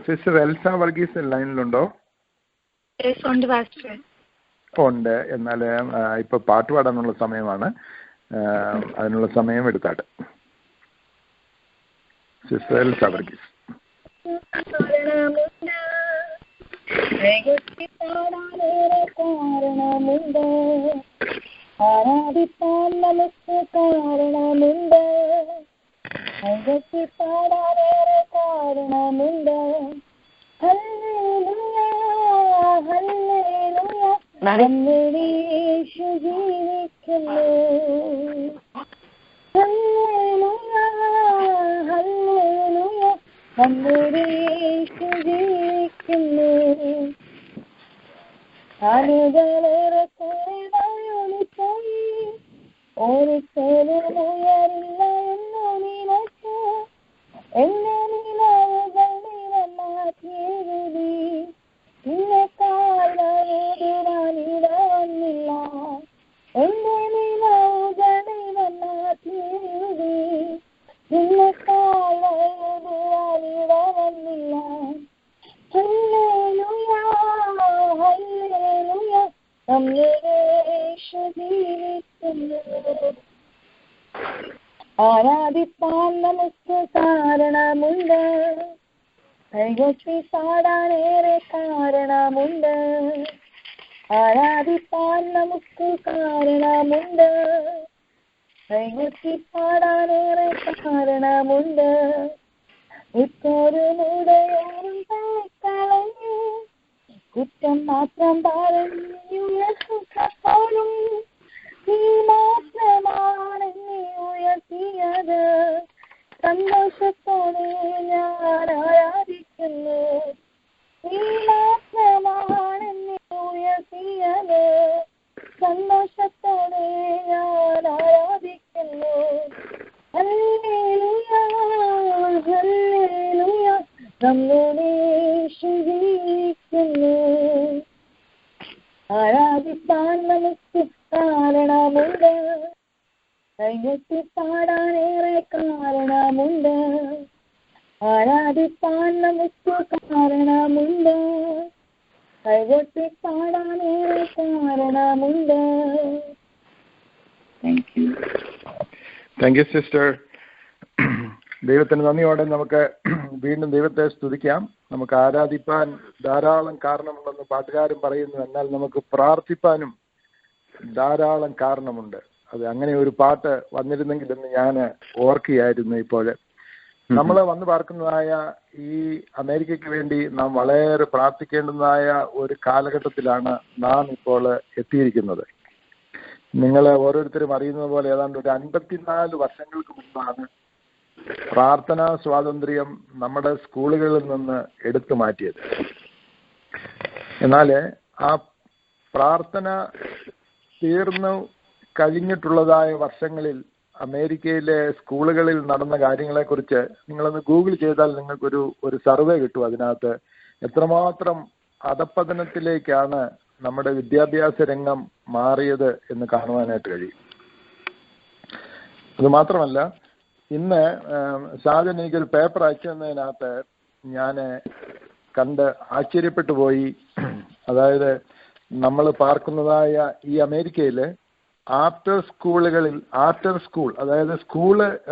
Sister Elsa Varghese ലൈനിലുണ്ടോ? ഉണ്ട്. എന്നാൽ ഇപ്പൊ പാട്ട് പാടാനുള്ള സമയമാണ്. അതിനുള്ള സമയം എടുത്താട്ടെ. Sister Elsa Varghese. ആരാധിപ്പാൻ നമുക്ക് കാരണമുണ്ട്, പാടാനേറെ കാരണമുണ്ട്. ഹല്ലേലൂയ ഹല്ലേലൂയ നമ്മുടെ യേശു ജീവിക്കുന്നു. ഹല്ലേലൂയ ഹല്ലേലൂയ നമ്മുടെ യേശു ജീവിക്കുന്നു. ആളുകളേറെ കുറവായൊളിപ്പോയി, ഒരിക്കലും ഉയരില്ല എന്ന് നിനക്ക്. എന്നെ നിലവുകൾ നിറമാറ്റിയെഴുതി, നിന്നെക്കാൾ വലുതുവാനിട വന്നില്ല. എന്നെ നിലവുകൾ നിറമാറ്റിയെഴുതി, നിന്നെക്കാൾ വലുതുവാനിട വന്നില്ല. ഹല്ലേലൂയ ഹല്ലേലൂയ നമ്മുടെ യേശു ജീവിക്കുന്നു. ആരാധിപ്പാൻ നമുക്ക് കാരണമുണ്ട്, കൈകൊട്ടി പാടാനേറെ കാരണമുണ്ട്. ആരാധിപ്പാൻ നമുക്ക് കാരണമുണ്ട്, കൈകൊട്ടി പാടാനേറെ കാരണമുണ്ട്. ഇപ്പോഴും ഉടയോറും കളഞ്ഞു, കുറ്റം മാത്രം പറഞ്ഞുയർത്തുമ്പോഴും നീ മാത്രമാണെന്നെ ഉയർത്തിയത്. സന്തോഷത്തോടെ ഞാൻ ആരാധിക്കുന്നു. നീ മാത്രമാണെന്നെ ഉയർത്തിയത്. സന്തോഷത്തോടെ ഞാൻ ആരാധിക്കുന്നു. ഹല്ലേലൂയ ഹല്ലേലൂയ നമ്മുടെ യേശു ജീവിക്കുന്നു. ആരാധിപ്പാൻ നമുക്ക് കാരണമുണ്ട്, കൈകൊട്ടി പാടാനേറെ കാരണമുണ്ട്. ആരാധിപ്പാൻ നമുക്ക് കാരണമുണ്ട്, കൈകൊട്ടി പാടാനേറെ കാരണമുണ്ട്. Thank you sister. ദൈവത്തിന് നന്ദിയോടെ നമുക്ക് വീണ്ടും ദൈവത്തെ സ്തുതിക്കാം. നമുക്ക് ആരാധിപ്പാൻ ധാരാളം കാരണമുണ്ടെന്ന് പാട്ടുകാരൻ പറയുന്നു. എന്നാൽ നമുക്ക് പ്രാർത്ഥിപ്പാനും ധാരാളം കാരണമുണ്ട്. അത് അങ്ങനെ ഒരു പാട്ട് വന്നിരുന്നെങ്കിലെന്ന് ഞാൻ ഓർക്കുകയായിരുന്നു. ഇപ്പോൾ നമ്മൾ വന്നു പാർക്കുന്നതായ ഈ അമേരിക്കയ്ക്ക് വേണ്ടി നാം വളരെ പ്രാർത്ഥിക്കേണ്ടതായ ഒരു കാലഘട്ടത്തിലാണ് നാം ഇപ്പോൾ എത്തിയിരിക്കുന്നത്. നിങ്ങൾ ഓരോരുത്തരും അറിയുന്നത് പോലെ ഏതാണ്ട് ഒരു 54 വർഷങ്ങൾക്ക് മുൻപാണ് പ്രാർത്ഥനാ സ്വാതന്ത്ര്യം നമ്മുടെ സ്കൂളുകളിൽ നിന്ന് എടുത്തു മാറ്റിയത്. എന്നാൽ ആ പ്രാർത്ഥന തീർന്നു കഴിഞ്ഞിട്ടുള്ളതായ വർഷങ്ങളിൽ അമേരിക്കയിലെ സ്കൂളുകളിൽ നടന്ന കാര്യങ്ങളെക്കുറിച്ച് നിങ്ങളൊന്ന് ഗൂഗിൾ ചെയ്താൽ നിങ്ങൾക്കൊരു സർവേ കിട്ടും. അതിനകത്ത് എത്രമാത്രം അധപ്പതനത്തിലേക്കാണ് നമ്മുടെ വിദ്യാഭ്യാസ രംഗം മാറിയത് എന്ന് കാണുവാനായിട്ട് കഴിയും. അതുമാത്രമല്ല, ഇന്ന് ഷാജൻ എനിക്കൊരു പേപ്പർ അയച്ചു തന്നതിനകത്ത് ഞാൻ കണ്ട് ആശ്ചര്യപ്പെട്ടു പോയി. അതായത് നമ്മൾ പാർക്കുന്നതായ ഈ അമേരിക്കയിൽ ആഫ്റ്റർ സ്കൂൾ അതായത്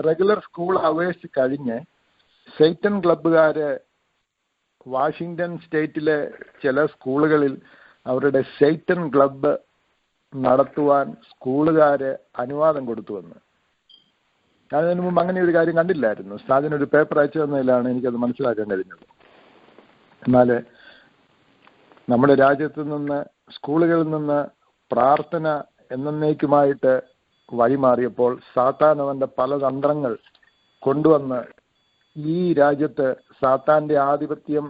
റെഗുലർ സ്കൂൾ അവേഴ്സ് കഴിഞ്ഞ് സൈറ്റൻ ക്ലബ്ബുകാർ വാഷിങ്ടൺ സ്റ്റേറ്റിലെ ചില സ്കൂളുകളിൽ അവരുടെ സൈറ്റൻ ക്ലബ്ബ് നടത്തുവാൻ സ്കൂളുകാർ അനുവാദം കൊടുത്തുവെന്ന്. ഞാനതിന് മുമ്പ് അങ്ങനെ ഒരു കാര്യം കണ്ടില്ലായിരുന്നു. അതിനൊരു പേപ്പർ അയച്ചു തന്നതിലാണ് എനിക്കത് മനസ്സിലാക്കാൻ കഴിഞ്ഞത്. എന്നാൽ നമ്മുടെ രാജ്യത്ത് നിന്ന് സ്കൂളുകളിൽ നിന്ന് പ്രാർത്ഥന എന്നേക്കുമായിട്ട് വഴിമാറിയപ്പോൾ സാത്താൻ അവൻ്റെ പല തന്ത്രങ്ങൾ കൊണ്ടുവന്ന് ഈ രാജ്യത്ത് സാത്താൻ്റെ ആധിപത്യം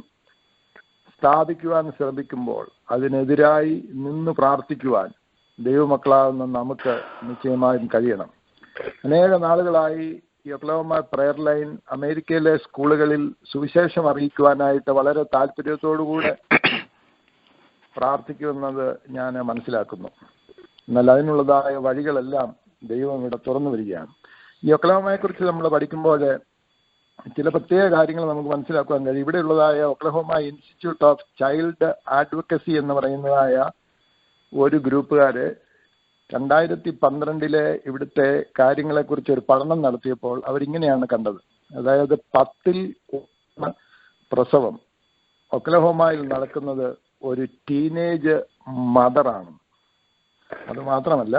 സ്ഥാപിക്കുവാൻ ശ്രമിക്കുമ്പോൾ അതിനെതിരായി നിന്ന് പ്രാർത്ഥിക്കുവാൻ ദൈവമക്കളാകുന്ന നമുക്ക് നിശ്ചയമായും കഴിയണം. അനേക നാളുകളായി ഈ ഒക്ലഹോമ പ്രയർ ലൈൻ അമേരിക്കയിലെ സ്കൂളുകളിൽ സുവിശേഷം അറിയിക്കുവാനായിട്ട് വളരെ താല്പര്യത്തോടുകൂടെ പ്രാർത്ഥിക്കുമെന്നത് ഞാൻ മനസ്സിലാക്കുന്നു. എന്നാൽ അതിനുള്ളതായ വഴികളെല്ലാം ദൈവം ഇവിടെ തുറന്നു വരികയാണ്. ഈ ഒക്ലഹോമയെക്കുറിച്ച് നമ്മൾ പഠിക്കുമ്പോൾ ചില പ്രത്യേക കാര്യങ്ങൾ നമുക്ക് മനസ്സിലാക്കാൻ കഴിയും. ഇവിടെയുള്ളതായ Oklahoma institute of child advocacy എന്ന് പറയുന്നതായ ഒരു ഗ്രൂപ്പുകാര് 2012 ഇവിടുത്തെ കാര്യങ്ങളെക്കുറിച്ച് ഒരു പഠനം നടത്തിയപ്പോൾ അവരിങ്ങനെയാണ് കണ്ടത്. അതായത് 10ൽ 1 പ്രസവം ഒക്ലഹോമയിൽ നടക്കുന്നത് ഒരു ടീനേജ് മദറാണ്. അത് മാത്രമല്ല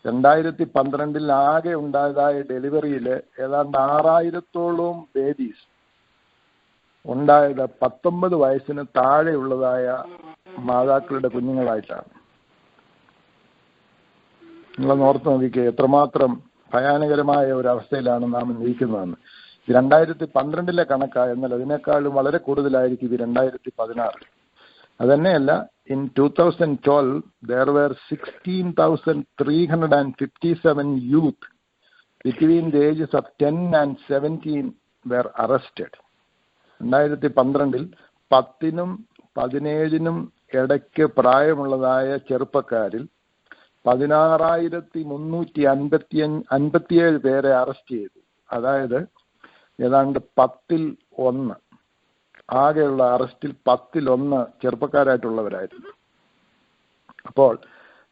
2012 ആകെ ഉണ്ടായതായ ഡെലിവറിയിൽ ഏതാണ്ട് 6000-ഓളം ബേബീസ് ഉണ്ടായത് 19 വയസ്സിന് താഴെയുള്ളതായ മാതാക്കളുടെ കുഞ്ഞുങ്ങളായിട്ടാണ്. നിങ്ങളൊന്ന് ഓർത്ത് നോക്കിക്കേ എത്രമാത്രം ഭയാനകരമായ ഒരു അവസ്ഥയിലാണ് നാം ഇരിക്കുന്നതെന്ന്. 2012 കണക്കാണ്, എന്നാൽ അതിനേക്കാളും വളരെ കൂടുതലായിരിക്കും ഇത് 2016. അതുതന്നെയല്ല, in 2012 there were 16,357 youth between the ages of 10 and 17 were arrested. 2012 10നും 17നും ഇടയ്ക്ക് പ്രായമുള്ളതായ ചെറുപ്പക്കാരിൽ 16,357 പേരെ അറസ്റ്റ് ചെയ്തു. അതായത് ഏതാണ്ട് 10ൽ 1, ആകെയുള്ള അറസ്റ്റിൽ 10ൽ 1 ചെറുപ്പക്കാരായിട്ടുള്ളവരായിരുന്നു. അപ്പോൾ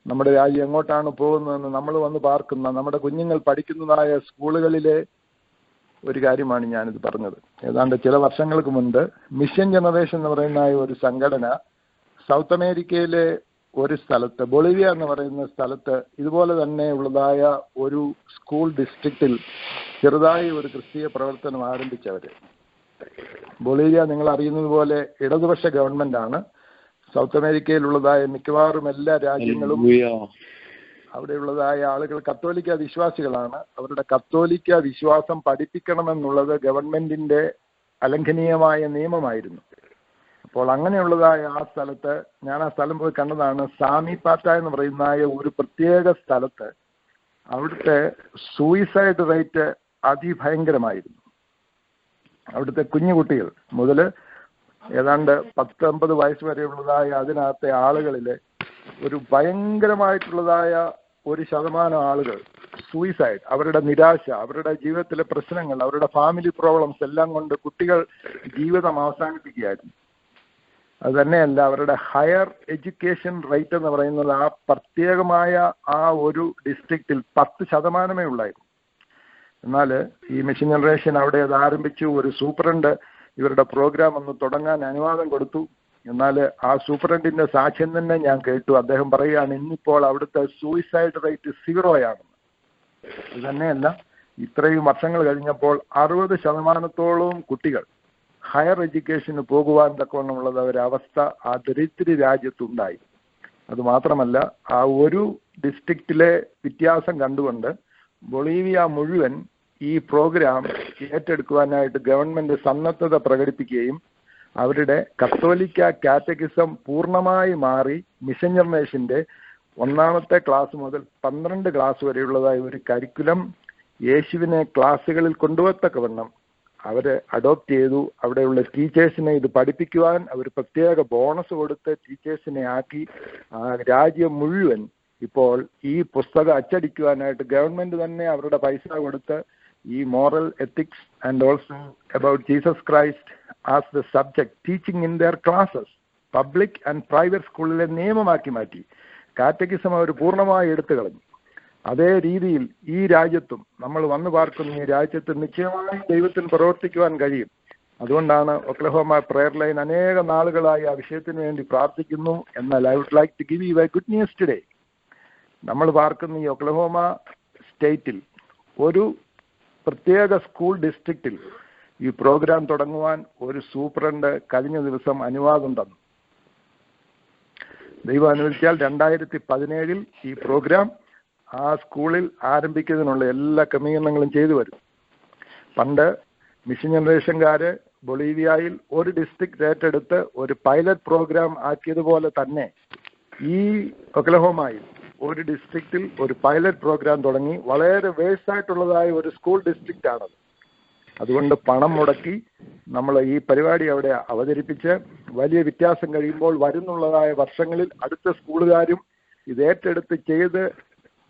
നമ്മുടെ രാജ്യം എങ്ങോട്ടാണ് പോകുന്നതെന്ന് നമ്മൾ വന്ന് പാർക്കുന്ന നമ്മുടെ കുഞ്ഞുങ്ങൾ പഠിക്കുന്നതായ സ്കൂളുകളിലെ ഒരു കാര്യമാണ് ഞാനിത് പറഞ്ഞത്. ഏതാണ്ട് ചില വർഷങ്ങൾക്ക് മുൻപ് മിഷൻ ജനറേഷൻ എന്ന് പറയുന്ന ഒരു സംഘടന സൗത്ത് അമേരിക്കയിലെ ഒരു സ്ഥലത്ത്, ബൊളീവിയ എന്ന് പറയുന്ന സ്ഥലത്ത് ഇതുപോലെ തന്നെ ഉള്ളതായ ഒരു സ്കൂൾ ഡിസ്ട്രിക്റ്റിൽ ചെറുതായി ഒരു ക്രിസ്തീയ പ്രവർത്തനം ആരംഭിച്ചവര്. ബൊളീവിയ നിങ്ങൾ അറിയുന്നത് പോലെ ഇടതുപക്ഷ ഗവൺമെന്റ് ആണ്. സൗത്ത് അമേരിക്കയിലുള്ളതായ മിക്കവാറും എല്ലാ രാജ്യങ്ങളും അവിടെയുള്ളതായ ആളുകൾ കത്തോലിക്ക വിശ്വാസികളാണ്. അവരുടെ കത്തോലിക്ക വിശ്വാസം പഠിപ്പിക്കണമെന്നുള്ളത് ഗവൺമെന്റിന്റെ അലംഘനീയമായ നിയമമായിരുന്നു. അപ്പോൾ അങ്ങനെയുള്ളതായ ആ സ്ഥലത്ത്, ഞാൻ ആ സ്ഥലം പോയി കണ്ടതാണ്, സാമി പാറ്റ എന്ന് പറയുന്ന ഒരു പ്രത്യേക സ്ഥലത്ത് അവിടുത്തെ സൂയിസൈഡ് റേറ്റ് അതിഭയങ്കരമായിരുന്നു. അവിടുത്തെ കുഞ്ഞുകുട്ടികൾ മുതൽ ഏതാണ്ട് 19 വയസ്സ് വരെയുള്ളതായ അതിനകത്തെ ആളുകളിൽ ഒരു ഭയങ്കരമായിട്ടുള്ളതായ 1% ആളുകൾ സൂയിസൈഡ്, അവരുടെ നിരാശ, അവരുടെ ജീവിതത്തിലെ പ്രശ്നങ്ങൾ, അവരുടെ ഫാമിലി പ്രോബ്ലംസ് എല്ലാം കൊണ്ട് കുട്ടികൾ ജീവിതം അവസാനിപ്പിക്കുകയായിരുന്നു. അത് തന്നെയല്ല, അവരുടെ ഹയർ എഡ്യൂക്കേഷൻ റേറ്റ് എന്ന് പറയുന്നത് ആ പ്രത്യേകമായ ആ ഒരു ഡിസ്ട്രിക്റ്റിൽ 10% ഉള്ളായിരുന്നു. എന്നാൽ ഈ മിഷൻ ജനറേഷൻ അവിടെ അത് ആരംഭിച്ചു. ഒരു സൂപ്രണ്ട് ഇവരുടെ പ്രോഗ്രാം ഒന്ന് തുടങ്ങാൻ അനുവാദം കൊടുത്തു. എന്നാൽ ആ സൂപ്രണ്ടിന്റെ സാക്ഷ്യം തന്നെ ഞാൻ കേട്ടു. അദ്ദേഹം പറയുകയാണ്, ഇന്നിപ്പോൾ അവിടുത്തെ സൂയിസൈഡ് റേറ്റ് 0 ഇത് തന്നെയല്ല, ഇത്രയും വർഷങ്ങൾ കഴിഞ്ഞപ്പോൾ 60% കുട്ടികൾ ഹയർ എഡ്യൂക്കേഷന് പോകുവാൻ തക്കവണ്ണമുള്ളത് ഒരവസ്ഥ ആ ദരിദ്ര രാജ്യത്തുണ്ടായി. അതുമാത്രമല്ല, ആ ഒരു ഡിസ്ട്രിക്റ്റിലെ വ്യത്യാസം കണ്ടുകൊണ്ട് ബൊളീവിയ മുഴുവൻ ഈ പ്രോഗ്രാം ഏറ്റെടുക്കുവാനായിട്ട് ഗവൺമെന്റ് സന്നദ്ധത പ്രകടിപ്പിക്കുകയും അവരുടെ കത്തോലിക്ക കാറ്റഗിസം പൂർണ്ണമായി മാറി മിഷൻ ജനറേഷന്റെ 1ാമത്തെ ക്ലാസ് മുതൽ 12 ക്ലാസ് വരെയുള്ളതായ ഒരു കരിക്കുലം യേശുവിനെ ക്ലാസ്സുകളിൽ കൊണ്ടുവത്തക്കവണ്ണം അവര് അഡോപ്റ്റ് ചെയ്തു. അവിടെയുള്ള ടീച്ചേഴ്സിനെ ഇത് പഠിപ്പിക്കുവാൻ അവർ പ്രത്യേക ബോണസ് കൊടുത്ത് ടീച്ചേഴ്സിനെ ആക്കി. ആ രാജ്യം മുഴുവൻ ഇപ്പോൾ ഈ പുസ്തകം അച്ചടിക്കുവാനായിട്ട് ഗവൺമെന്റ് തന്നെ അവരുടെ പൈസ കൊടുത്ത് ഈ moral ethics and also about Jesus Christ as the subject teaching in there classes public and private സ്കൂളിലെ നിയമമാക്കി മാറ്റി. കാറ്റഗിസം അവർ പൂർണ്ണമായി എടുത്തു കളഞ്ഞു. അതേ രീതിയിൽ ഈ രാജ്യത്തും നമ്മൾ വന്നു പാർക്കുന്ന ഈ രാജ്യത്ത് നിശ്ചയമായി ദൈവത്തിന് പ്രവർത്തിക്കുവാൻ കഴിയും. അതുകൊണ്ടാണ് ഒക്ലഹോമ പ്രെയർ ലൈൻ അനേക നാളുകളായി ആ വിഷയത്തിന് വേണ്ടി പ്രാർത്ഥിക്കുന്നു. എന്നാൽ I would like to give you a good news today. നമ്മൾ പാർക്കുന്ന ഈ ഒക്ലഹോമ സ്റ്റേറ്റിൽ ഒരു പ്രത്യേക സ്കൂൾ ഡിസ്ട്രിക്റ്റിൽ ഈ പ്രോഗ്രാം തുടങ്ങുവാൻ ഒരു സൂപ്രണ്ട് കഴിഞ്ഞ ദിവസം അനുവാദം തന്നു. ദൈവം അനുവദിച്ചാൽ 2017 ഈ പ്രോഗ്രാം ആ സ്കൂളിൽ ആരംഭിക്കുന്നതിനുള്ള എല്ലാ ക്രമീകരണങ്ങളും ചെയ്തു വരും. പണ്ട് മിഷൻ ജനറേഷൻകാര് ബൊളീവിയയിൽ ഒരു ഡിസ്ട്രിക്ട് ഏറ്റെടുത്ത് ഒരു പൈലറ്റ് പ്രോഗ്രാം ആക്കിയതുപോലെ തന്നെ ഈ ഒക്ലഹോമയിൽ ഒരു ഡിസ്ട്രിക്റ്റിൽ ഒരു പൈലറ്റ് പ്രോഗ്രാം തുടങ്ങി. വളരെ വേഴ്സായിട്ടുള്ളതായ ഒരു സ്കൂൾ ഡിസ്ട്രിക്റ്റ് ആണത്. അതുകൊണ്ട് പണം മുടക്കി നമ്മൾ ഈ പരിപാടി അവിടെ അവതരിപ്പിച്ച് വലിയ വ്യത്യാസം കഴിയുമ്പോൾ വരുന്നുള്ളതായ വർഷങ്ങളിൽ അടുത്ത സ്കൂളുകാരും ഇത് ഏറ്റെടുത്ത് ചെയ്ത്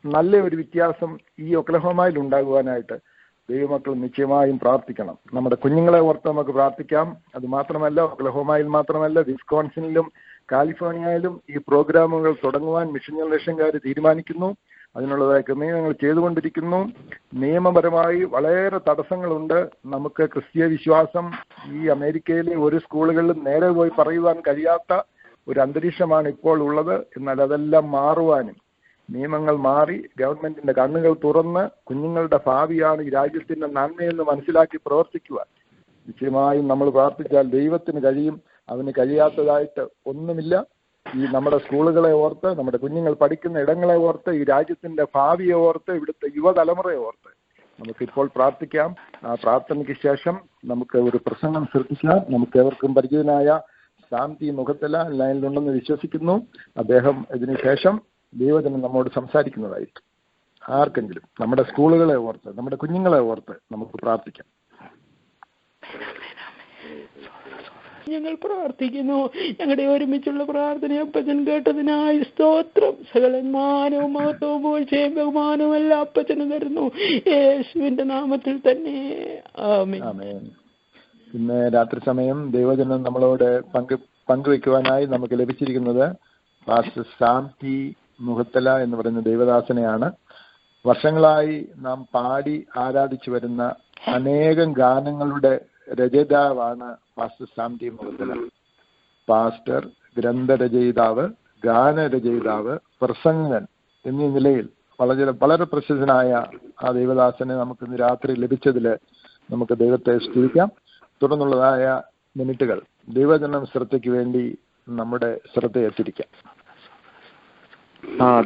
നല്ല ഒരു വ്യത്യാസം ഈ ഒക്ലഹോമയിൽ ഉണ്ടാകുവാനായിട്ട് ദൈവമക്കൾ നിശ്ചയമായും പ്രാർത്ഥിക്കണം. നമ്മുടെ കുഞ്ഞുങ്ങളെ ഓർത്ത് നമുക്ക് പ്രാർത്ഥിക്കാം. അത് മാത്രമല്ല, ഒക്ലഹോമയിൽ മാത്രമല്ല, വിസ്കോൺസിനിലും കാലിഫോർണിയയിലും ഈ പ്രോഗ്രാമുകൾ തുടങ്ങുവാൻ മിഷൻ ജനറേഷൻകാർ തീരുമാനിക്കുന്നു. അതിനുള്ളതായ ക്രമീകരണങ്ങൾ ചെയ്തുകൊണ്ടിരിക്കുന്നു. നിയമപരമായി വളരെ തടസ്സങ്ങളുണ്ട്. നമുക്ക് ക്രിസ്തീയ വിശ്വാസം ഈ അമേരിക്കയിലെ ഒരു സ്കൂളുകളിലും നേരെ പോയി പറയുവാൻ കഴിയാത്ത ഒരു അന്തരീക്ഷമാണ് ഇപ്പോൾ ഉള്ളത്. എന്നാൽ അതെല്ലാം മാറുവാനും, നിയമങ്ങൾ മാറി ഗവൺമെന്റിന്റെ കണ്ണുകൾ തുറന്ന് കുഞ്ഞുങ്ങളുടെ ഭാവിയാണ് ഈ രാജ്യത്തിന്റെ നന്മയെന്ന് മനസ്സിലാക്കി പ്രവർത്തിക്കുവാൻ നിശ്ചയമായും നമ്മൾ പ്രാർത്ഥിച്ചാൽ ദൈവത്തിന് കഴിയും. അവന് കഴിയാത്തതായിട്ട് ഒന്നുമില്ല. ഈ നമ്മുടെ സ്കൂളുകളെ ഓർത്ത്, നമ്മുടെ കുഞ്ഞുങ്ങൾ പഠിക്കുന്ന ഇടങ്ങളെ ഓർത്ത്, ഈ രാജ്യത്തിന്റെ ഭാവിയെ ഓർത്ത്, ഇവിടുത്തെ യുവതലമുറയെ ഓർത്ത് നമുക്കിപ്പോൾ പ്രാർത്ഥിക്കാം. ആ പ്രാർത്ഥനയ്ക്ക് ശേഷം നമുക്ക് ഒരു പ്രസംഗം ശ്രദ്ധിക്കാം. നമുക്ക് ഏവർക്കും പരിചിതനായ ശാന്തി മുഖത്തല ലൈനിലുണ്ടെന്ന് വിശ്വസിക്കുന്നു. അദ്ദേഹം ഇതിനു ശേഷം ദൈവജനം നമ്മോട് സംസാരിക്കുന്നതായിരിക്കും. ആർക്കെങ്കിലും നമ്മുടെ സ്കൂളുകളെ ഓർത്ത്, നമ്മുടെ കുഞ്ഞുങ്ങളെ ഓർത്ത് നമുക്ക് പ്രാർത്ഥിക്കാം. ഞങ്ങൾ പ്രാർത്ഥിക്കുന്നു. ഞങ്ങളുടെ ഒരുമിച്ചുള്ള പ്രാർത്ഥന അപ്പച്ചൻ കേട്ടതിനായി സ്തോത്രം. സകലന്മാനവും മഹത്വവും പൂഴ്ചയും ബഹുമാനവും എല്ലാം അപ്പച്ചന് തരുന്നു, യേശുവിന്റെ നാമത്തിൽ തന്നെ. ആമേൻ. ഇന്ന് രാത്രി സമയം ദൈവജനം നമ്മളോട് പങ്കുവെക്കുവാനായി നമുക്ക് ലഭിച്ചിരിക്കുന്നത് പാസ്റ്റർ ശാന്തി മുഖത്തല എന്ന് പറയുന്ന ദൈവദാസനെയാണ്. വർഷങ്ങളായി നാം പാടി ആരാധിച്ചു വരുന്ന അനേകം ഗാനങ്ങളുടെ രചയിതാവാണ് പാസ്റ്റർ ശാന്തി മുഖത്തല. പാസ്റ്റർ, ഗ്രന്ഥരചയിതാവ്, ഗാനരചയിതാവ്, പ്രസംഗൻ എന്നീ നിലയിൽ വളരെ പ്രസിദ്ധനായ ആ ദൈവദാസനെ നമുക്ക് ഇന്ന് രാത്രി ലഭിച്ചതിൽ നമുക്ക് ദൈവത്തെ സ്തുതിക്കാം. തുടർന്നുള്ളതായ മിനിറ്റുകൾ ദൈവജനം ശ്രദ്ധയ്ക്ക് വേണ്ടി നമ്മുടെ ശ്രദ്ധയെത്തിരിക്കാം.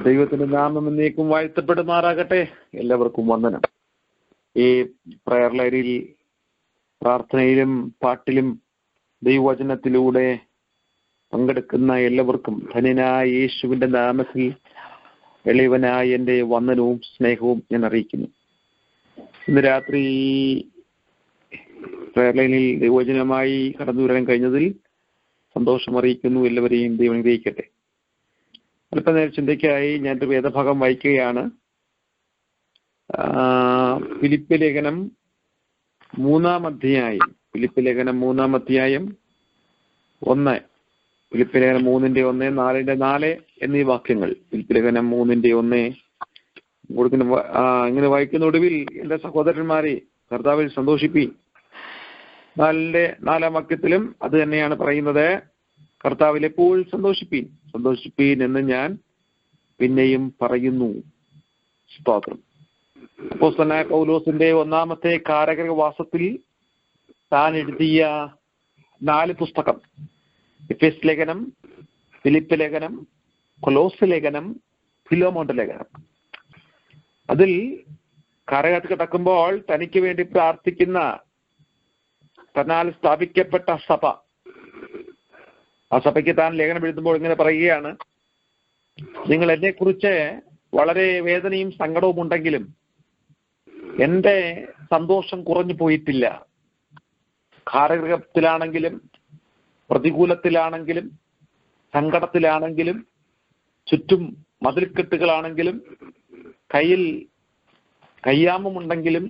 ദൈവത്തിന്റെ നാമം എന്നേക്കും വാഴ്ത്തപ്പെടുമാറാകട്ടെ. എല്ലാവർക്കും വന്ദനം. ഈ പ്രയർ ലൈനിൽ പ്രാർത്ഥനയിലും പാട്ടിലും ദൈവവചനത്തിലൂടെ പങ്കെടുക്കുന്ന എല്ലാവർക്കും ധന്യനായ യേശുവിന്റെ നാമത്തിൽ എളിയവനായ എൻ്റെ വന്ദനവും സ്നേഹവും ഞാൻ അറിയിക്കുന്നു. ഇന്ന് രാത്രി പ്രയർ ലൈനിൽ ദൈവവചനമായി കടന്നു വരാൻ കഴിഞ്ഞതിൽ സന്തോഷം അറിയിക്കുന്നു. എല്ലാവരെയും ദൈവം അനുഗ്രഹിക്കട്ടെ. അല്പനേരം ചിന്തയ്ക്കായി ഞാനൊരു വേദഭാഗം വായിക്കുകയാണ്. ഫിലിപ്പ് ലേഖനം 3-ാം അധ്യായം 1, ഫിലിപ്പ് ലേഖനം 3:1, 4:4 എന്നീ വാക്യങ്ങൾ. ഫിലിപ്പ് ലേഖനം 3:1 ഇങ്ങനെ വായിക്കുന്ന ഒടുവിൽ എൻ്റെ സഹോദരന്മാരെ കർത്താവിൽ സന്തോഷിപ്പീൻ. 4-ാം വാക്യത്തിലും അത് തന്നെയാണ് പറയുന്നത്. കർത്താവിൽ എപ്പോഴും സന്തോഷിപ്പീൻ എന്ന് ഞാൻ പിന്നെയും പറയുന്നു. സ്തോത്രം. അപ്പോസ്തലനായ പൗലോസിന്റെ 1-ാമത്തെ കാരാഗൃഹവാസത്തിൽ താൻ എഴുതിയ 4 പുസ്തകം, എഫേസ് ലേഖനം, ഫിലിപ്പ് ലേഖനം, കൊലോസ് ലേഖനം, ഫിലോമോന്റെ ലേഖനം. അതിൽ കാരാഗൃഹത്തിൽ കിടക്കുമ്പോൾ തനിക്ക് വേണ്ടി പ്രാർത്ഥിക്കുന്ന തന്നാൽ സ്ഥാപിക്കപ്പെട്ട സഭ, ആ സഭയ്ക്ക് താൻ ലേഖനം എഴുതുമ്പോൾ ഇങ്ങനെ പറയുകയാണ്: നിങ്ങൾ എന്നെക്കുറിച്ച് വളരെ വേദനയും സങ്കടവും ഉണ്ടെങ്കിലും എൻ്റെ സന്തോഷം കുറഞ്ഞു പോയിട്ടില്ല. കാരാഗൃഹത്തിലാണെങ്കിലും, പ്രതികൂലത്തിലാണെങ്കിലും, സങ്കടത്തിലാണെങ്കിലും, ചുറ്റും മതിൽക്കെട്ടുകളാണെങ്കിലും, കയ്യിൽ കയ്യാമമുണ്ടെങ്കിലും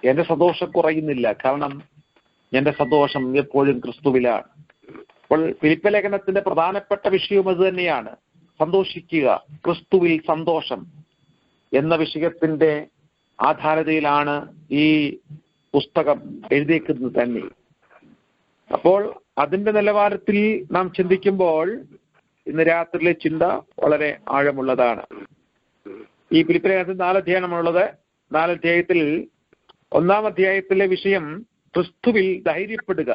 എൻ്റെ സന്തോഷം കുറയുന്നില്ല. കാരണം എൻ്റെ സന്തോഷം എപ്പോഴും ക്രിസ്തുവിലാണ്. അപ്പോൾ ഫിലിപ്പ് ലേഖനത്തിന്റെ പ്രധാനപ്പെട്ട വിഷയം അത് തന്നെയാണ്. സന്തോഷിക്കുക, ക്രിസ്തുവിൽ സന്തോഷം എന്ന വിഷയത്തിന്റെ ആധാരതയിലാണ് ഈ പുസ്തകം എഴുതിയേക്കുന്നത് തന്നെ. അപ്പോൾ അതിന്റെ നിലവാരത്തിൽ നാം ചിന്തിക്കുമ്പോൾ ഇന്ന് രാത്രിയിലെ ചിന്ത വളരെ ആഴമുള്ളതാണ്. ഈ ഫിലിപ്പ് ലേഖനത്തിൽ 4 അധ്യായമാണുള്ളത്. 4 അധ്യായത്തിൽ 1-ാം അധ്യായത്തിലെ വിഷയം ക്രിസ്തുവിൽ ധൈര്യപ്പെടുക.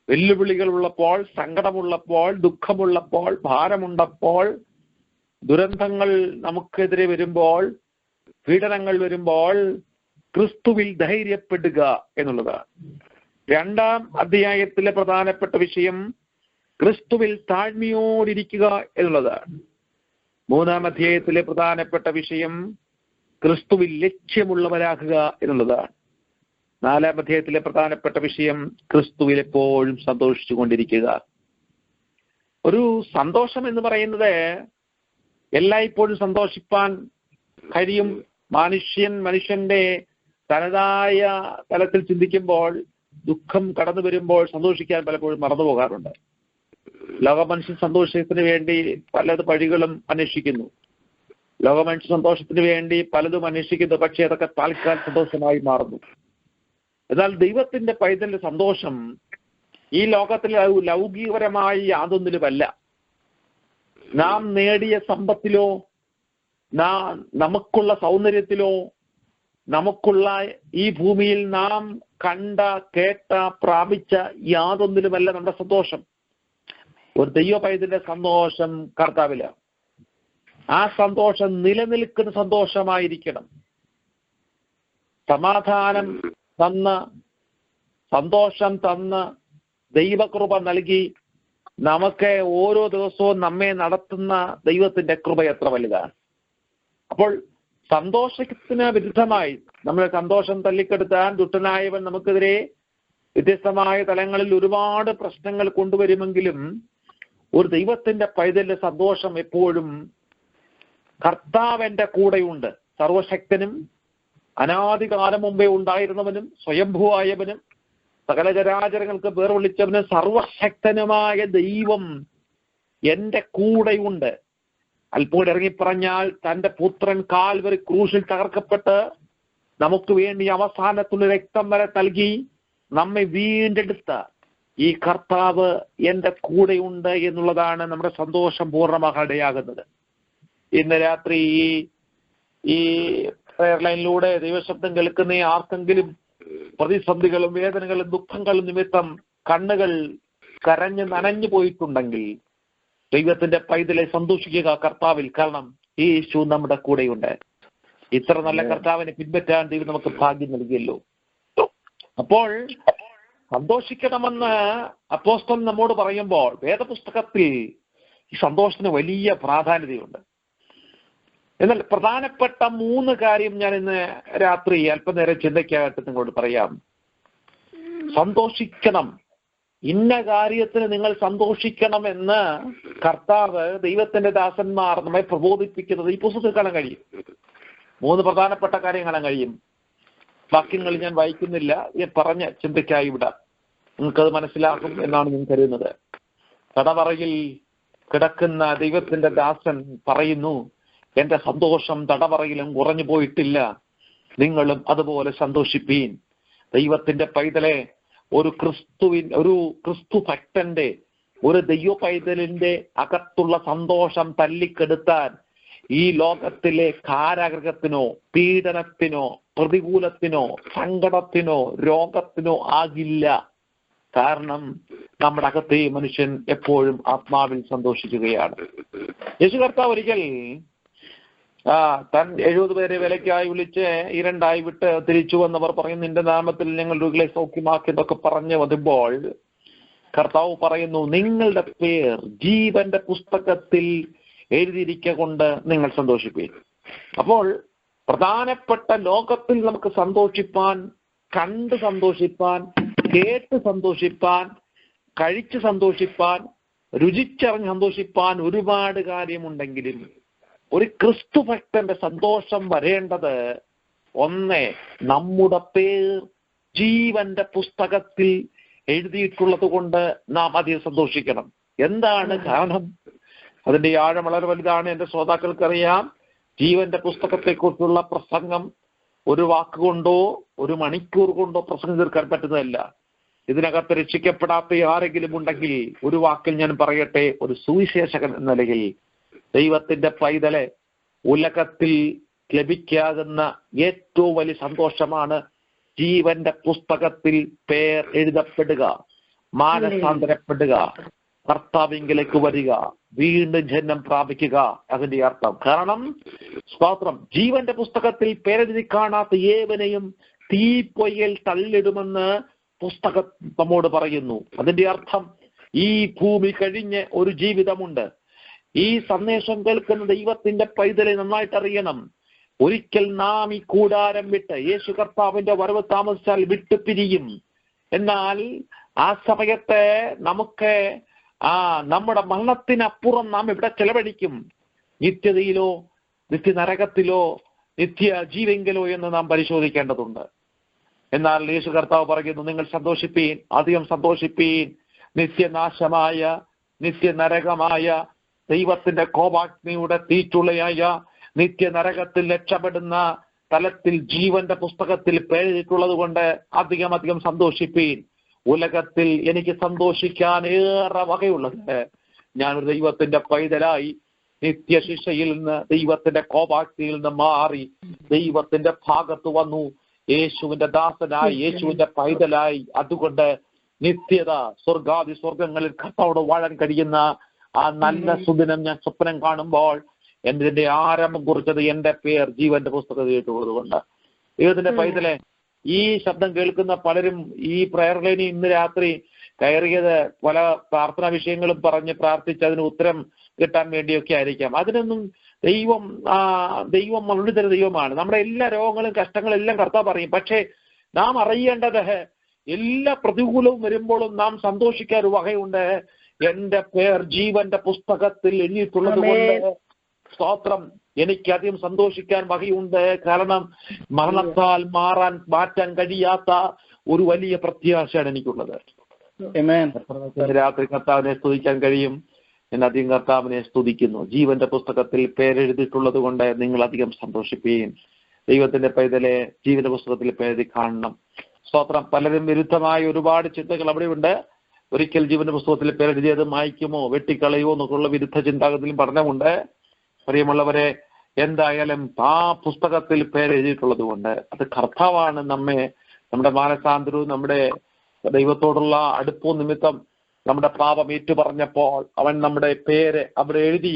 വെല്ലുവിളികൾ ഉള്ളപ്പോൾ, സങ്കടമുള്ളപ്പോൾ, ദുഃഖമുള്ളപ്പോൾ, ഭാരമുണ്ടപ്പോൾ, ദുരന്തങ്ങൾ നമുക്കെതിരെ വരുമ്പോൾ, പീഡനങ്ങൾ വരുമ്പോൾ ക്രിസ്തുവിൽ ധൈര്യപ്പെടുക എന്നുള്ളതാണ്. 2-ാം അധ്യായത്തിലെ പ്രധാനപ്പെട്ട വിഷയം ക്രിസ്തുവിൽ താഴ്മയോടിരിക്കുക എന്നുള്ളതാണ്. 3-ാം അധ്യായത്തിലെ പ്രധാനപ്പെട്ട വിഷയം ക്രിസ്തുവിൽ ലക്ഷ്യമുള്ളവരാകുക എന്നുള്ളതാണ്. 4-ാം അധ്യായത്തിലെ പ്രധാനപ്പെട്ട വിഷയം ക്രിസ്തുവിൽ എപ്പോഴും സന്തോഷിച്ചു കൊണ്ടിരിക്കുക. ഒരു സന്തോഷം എന്ന് പറയുന്നത് എല്ലായ്പ്പോഴും സന്തോഷിപ്പാൻ കഴിയും. മനുഷ്യന്റെ തനതായ തലത്തിൽ ചിന്തിക്കുമ്പോൾ, ദുഃഖം കടന്നു വരുമ്പോൾ സന്തോഷിക്കാൻ പലപ്പോഴും മറന്നു പോകാറുണ്ട്. ലോകമനുഷ്യൻ സന്തോഷത്തിന് വേണ്ടി പല വഴികളും അന്വേഷിക്കുന്നു. ലോകമനുഷ്യ സന്തോഷത്തിന് വേണ്ടി പലതും അന്വേഷിക്കുന്നു. പക്ഷേ അതൊക്കെ താൽക്കാലിക സന്തോഷമായി മാറുന്നു. എന്നാൽ ദൈവത്തിന്റെ പൈതലിന്റെ സന്തോഷം ഈ ലോകത്തിലെ ലൗകികപരമായി യാതൊന്നിലുമല്ല. നാം നേടിയ സമ്പത്തിലോ, നമുക്കുള്ള സൗന്ദര്യത്തിലോ, നമുക്കുള്ള ഈ ഭൂമിയിൽ നാം കണ്ട, കേട്ട, പ്രാപിച്ച യാതൊന്നിലുമല്ല നമ്മുടെ സന്തോഷം. ഒരു ദൈവ പൈതലിന്റെ സന്തോഷം കർത്താവില. ആ സന്തോഷം നിലനിൽക്കുന്ന സന്തോഷമായിരിക്കണം. സമാധാനം തന്ന്, സന്തോഷം തന്ന്, ദൈവകൃപ നൽകി നമുക്ക് ഓരോ ദിവസവും നമ്മെ നടത്തുന്ന ദൈവത്തിന്റെ കൃപ എത്ര വലുതാണ്. അപ്പോൾ സന്തോഷത്തിന് വിരുദ്ധമായി നമ്മുടെ സന്തോഷം തല്ലിക്കെടുത്താൻ ദുഷ്ടനായവൻ നമുക്കെതിരെ വ്യത്യസ്തമായ തലങ്ങളിൽ ഒരുപാട് പ്രശ്നങ്ങൾ കൊണ്ടുവരുമെങ്കിലും ഒരു ദൈവത്തിന്റെ പൈതലിന്റെ സന്തോഷം എപ്പോഴും കർത്താവിന്റെ കൂടെയുണ്ട്. സർവശക്തനും അനാദികാലം മുമ്പേ ഉണ്ടായിരുന്നവനും സ്വയംഭൂവായവനും സകല ചരാചരങ്ങൾക്ക് പേർ വിളിച്ചവനും സർവശക്തനുമായ ദൈവം എന്റെ കൂടെയുണ്ട്. അല്പോടെ ഇറങ്ങിപ്പറഞ്ഞാൽ തന്റെ പുത്രൻ കാൽവരി ക്രൂശിൽ തകർക്കപ്പെട്ട് നമുക്ക് വേണ്ടി അവസാനത്തുള്ള രക്തം വരെ നൽകി നമ്മെ വീണ്ടെടുത്ത ഈ കർത്താവ് എന്റെ കൂടെയുണ്ട് എന്നുള്ളതാണ് നമ്മുടെ സന്തോഷം പൂർണ്ണമാകാനിടയാകുന്നത്. ഇന്ന് രാത്രി ഈ പ്രയർ ലൈനിലൂടെ ദൈവശബ്ദം കേൾക്കുന്ന ആർക്കെങ്കിലും പ്രതിസന്ധികളും വേദനകളും ദുഃഖങ്ങളും നിമിത്തം കണ്ണുകൾ കരഞ്ഞ് നനഞ്ഞു പോയിട്ടുണ്ടെങ്കിൽ ദൈവത്തിന്റെ പൈതലെ സന്തോഷിക്കുക കർത്താവിൽ. കാരണം യേശു നമ്മുടെ കൂടെയുണ്ട്. ഇത്ര നല്ല കർത്താവിനെ പിൻപറ്റാൻ ദൈവം നമുക്ക് ഭാഗ്യം നൽകിയല്ലോ. അപ്പോൾ സന്തോഷിക്കണമെന്ന് അപ്പോസ്തലൻ നമ്മോട് പറയുമ്പോൾ വേദപുസ്തകത്തിൽ ഈ സന്തോഷത്തിന് വലിയ പ്രാധാന്യതയുണ്ട്. എന്നാൽ പ്രധാനപ്പെട്ട 3 കാര്യം ഞാൻ ഇന്ന് രാത്രി അല്പനേരം ചിന്തയ്ക്കായിട്ട് നിങ്ങളോട് പറയാം. സന്തോഷിക്കണം, ഇന്ന കാര്യത്തിന് നിങ്ങൾ സന്തോഷിക്കണമെന്ന് കർത്താവ്, ദൈവത്തിന്റെ ദാസന്മാർ നമ്മെ പ്രബോധിപ്പിക്കുന്നത് ഈ പുസ്തകത്തിൽ കാണാൻ കഴിയും. 3 പ്രധാനപ്പെട്ട കാര്യം കാണാൻ കഴിയും. വാക്യങ്ങൾ ഞാൻ വായിക്കുന്നില്ല, ഞാൻ പറഞ്ഞ ചിന്തയ്ക്കായി വിടാം. നിങ്ങൾക്കത് മനസ്സിലാകും എന്നാണ് ഞാൻ കരുതുന്നത്. തടവറയിൽ കിടക്കുന്ന ദൈവത്തിന്റെ ദാസൻ പറയുന്നു, എന്റെ സന്തോഷം തടവറയിലും കുറഞ്ഞു പോയിട്ടില്ല, നിങ്ങളും അതുപോലെ സന്തോഷിപ്പീൻ. ദൈവത്തിന്റെ പൈതലെ, ഒരു ക്രിസ്തു ഭക്തന്റെ, ഒരു ദൈവ പൈതലിന്റെ അകത്തുള്ള സന്തോഷം തല്ലിക്കെടുത്താൻ ഈ ലോകത്തിലെ കാരാഗ്രഹത്തിനോ പീഡനത്തിനോ പ്രതികൂലത്തിനോ സങ്കടത്തിനോ രോഗത്തിനോ ആകില്ല. കാരണം നമ്മുടെ അകത്തെ മനുഷ്യൻ എപ്പോഴും ആത്മാവിൽ സന്തോഷിക്കുകയാണ്. യേശു കർത്താവ് ഒരിക്കൽ താൻ 70 പേരെ വിലയ്ക്കായി വിളിച്ച് 2 വിട്ട് തിരിച്ചു വന്നവർ പറയും, നിന്റെ നാമത്തിൽ ഞങ്ങൾ രോഗികളെ സൗഖ്യമാക്കി എന്നൊക്കെ പറഞ്ഞു വരുമ്പോൾ കർത്താവ് പറയുന്നു, നിങ്ങളുടെ പേർ ജീവന്റെ പുസ്തകത്തിൽ എഴുതിയിരിക്കൊണ്ട് നിങ്ങൾ സന്തോഷിപ്പീൻ. അപ്പോൾ പ്രധാനപ്പെട്ട ലോകത്തിൽ നമുക്ക് സന്തോഷിപ്പാൻ, കണ്ട് സന്തോഷിപ്പാൻ, കേട്ട് സന്തോഷിപ്പാൻ, കഴിച്ച് സന്തോഷിപ്പാൻ, രുചിച്ചറിഞ്ഞ് സന്തോഷിപ്പാൻ ഒരുപാട് കാര്യമുണ്ടെങ്കിലും ഒരു ക്രിസ്തു ഭക്തന്റെ സന്തോഷം വരേണ്ടത്, ഒന്ന്, നമ്മുടെ പേർ ജീവന്റെ പുസ്തകത്തിൽ എഴുതിയിട്ടുള്ളത് കൊണ്ട് നാം അധികം സന്തോഷിക്കണം. എന്താണ് കാരണം? അതിന്റെ ആഴം വളരെ വലുതാണ്. എന്റെ ശ്രോതാക്കൾക്കറിയാം, ജീവന്റെ പുസ്തകത്തെക്കുറിച്ചുള്ള പ്രസംഗം ഒരു വാക്കുകൊണ്ടോ ഒരു മണിക്കൂർ കൊണ്ടോ പ്രസംഗം തീർക്കാൻ പറ്റുന്നതല്ല. ഇതിനകത്ത് രക്ഷിക്കപ്പെടാത്ത ആരെങ്കിലും ഉണ്ടെങ്കിൽ ഒരു വാക്കിൽ ഞാൻ പറയട്ടെ, ഒരു സുവിശേഷകൻ എന്ന നിലയിൽ ദൈവത്തിന്റെ പൈതലെ ഉലകത്തിൽ ലഭിക്കാകുന്ന ഏറ്റവും വലിയ സന്തോഷമാണ് ജീവന്റെ പുസ്തകത്തിൽ പേർ എഴുതപ്പെടുക, മാനസാന്തരപ്പെടുക, കർത്താവിങ്കിലേക്ക് വരിക, വീണ്ടും ജന്മം പ്രാപിക്കുക. അതിന്റെ അർത്ഥം, കാരണം സ്തോത്രം, ജീവന്റെ പുസ്തകത്തിൽ പേരെഴുതി കാണാത്ത ഏവനെയും തീപ്പൊയ്യിൽ തള്ളിടുമെന്ന് പുസ്തകം നമ്മോട് പറയുന്നു. അതിന്റെ അർത്ഥം, ഈ ഭൂമി കഴിഞ്ഞ് ഒരു ജീവിതമുണ്ട്. ഈ സന്ദേശം കേൾക്കുന്ന ദൈവത്തിന്റെ പൈതലെ നന്നായിട്ട് അറിയണം, ഒരിക്കൽ നാം ഈ കൂടാരം വിട്ട് യേശു കർത്താവിന്റെ വരവ് താമസിച്ചാൽ വിട്ടുപിരിയും. എന്നാൽ ആ സമയത്ത് നമുക്ക് നമ്മുടെ മരണത്തിനപ്പുറം നാം ഇവിടെ ചെലവഴിക്കും. നിത്യതയിലോ നിത്യനരകത്തിലോ നിത്യ ജീവെങ്കിലോ എന്ന് നാം പരിശോധിക്കേണ്ടതുണ്ട്. എന്നാൽ യേശു കർത്താവ് പറയുന്നു, നിങ്ങൾ സന്തോഷിപ്പീൻ, അധികം സന്തോഷിപ്പീൻ. നിത്യനാശമായ, നിത്യനരകമായ, ദൈവത്തിന്റെ കോപാഗ്നിയുടെ തീച്ചുളയായ നിത്യനരകത്തിൽ രക്ഷപ്പെടുന്ന തലത്തിൽ ജീവന്റെ പുസ്തകത്തിൽ പേരെഴുതിയിട്ടുള്ളത് കൊണ്ട് അധികം സന്തോഷിപ്പീൻ. ഉലകത്തിൽ എനിക്ക് സന്തോഷിക്കാൻ ഏറെ വകയുള്ളത്. ഞാനൊരു ദൈവത്തിന്റെ പൈതലായി നിത്യശിക്ഷയിൽ നിന്ന്, ദൈവത്തിന്റെ കോപാഗ്നിയിൽ നിന്ന് മാറി ദൈവത്തിന്റെ ഭാഗത്ത് വന്നു. യേശുവിന്റെ ദാസനായി, യേശുവിന്റെ പൈതലായി. അതുകൊണ്ട് നിത്യത സ്വർഗാദി സ്വർഗങ്ങളിൽ കർത്താവോട് വാഴാൻ കഴിയുന്ന ആ നല്ല സുദിനം ഞാൻ സ്വപ്നം കാണുമ്പോൾ എന്റെ ആരംഭം കുറിച്ചത് എന്റെ പേർ ജീവന്റെ പുസ്തകത്തിൽ എഴുതിയിട്ടുള്ളത് കൊണ്ട്. ദൈവത്തിന്റെ പൈതലെ, ഈ ശബ്ദം കേൾക്കുന്ന പലരും ഈ പ്രയർ ലൈനിൽ ഇന്ന് രാത്രി കയറിയത് പല പ്രാർത്ഥനാ വിഷയങ്ങളും പറഞ്ഞ് പ്രാർത്ഥിച്ച് അതിന് ഉത്തരം കിട്ടാൻ വേണ്ടിയൊക്കെ ആയിരിക്കാം. അതിനൊന്നും ദൈവം മറുപടി ദൈവമാണ്. നമ്മുടെ എല്ലാ രോഗങ്ങളും കഷ്ടങ്ങളും എല്ലാം കർത്താവ് പറയും. പക്ഷേ നാം അറിയേണ്ടത്, എല്ലാ പ്രതികൂലവും വരുമ്പോഴും നാം സന്തോഷിക്കാൻ ഒരു വകയുണ്ട്. എന്റെ പേർ ജീവന്റെ പുസ്തകത്തിൽ എഴുതിയിട്ടുള്ളത് കൊണ്ട് സ്തോത്രം, എനിക്കധികം സന്തോഷിക്കാൻ വകയുണ്ട്. കാരണം മരണത്താൽ മാറ്റാൻ കഴിയാത്ത ഒരു വലിയ പ്രത്യാശയാണ് എനിക്കുള്ളത്. രാത്രി കർത്താവിനെ സ്തുതിക്കാൻ കഴിയും. എന്നധികം കർത്താവിനെ സ്തുതിക്കുന്നു. ജീവന്റെ പുസ്തകത്തിൽ പേരെഴുതിയിട്ടുള്ളത് കൊണ്ട് നിങ്ങൾ അധികം സന്തോഷിപ്പീൻ. ദൈവത്തിന്റെ പൈതലെ, ജീവന്റെ പുസ്തകത്തിൽ പേരെഴുതി കാണണം. സ്തോത്രം. പലരും വിരുദ്ധമായ ഒരുപാട് ചിന്തകൾ അവിടെയുണ്ട്. ഒരിക്കൽ ജീവന്റെ പുസ്തകത്തിൽ പേരെഴുതിയത് മായ്ക്കുമോ വെട്ടിക്കളയുമോ എന്നൊക്കെയുള്ള വിരുദ്ധ ചിന്താഗതിയിലും പഠനമുണ്ട്. പ്രിയമുള്ളവരെ, എന്തായാലും ആ പുസ്തകത്തിൽ പേരെഴുതിയിട്ടുള്ളത് കൊണ്ട് അത് കർത്താവാണ് നമ്മെ, നമ്മുടെ മാനസാന്തരവും നമ്മുടെ ദൈവത്തോടുള്ള അടുപ്പവും നിമിത്തം നമ്മുടെ പാപം ഏറ്റുപറഞ്ഞപ്പോൾ അവൻ നമ്മുടെ പേര് അവിടെ എഴുതി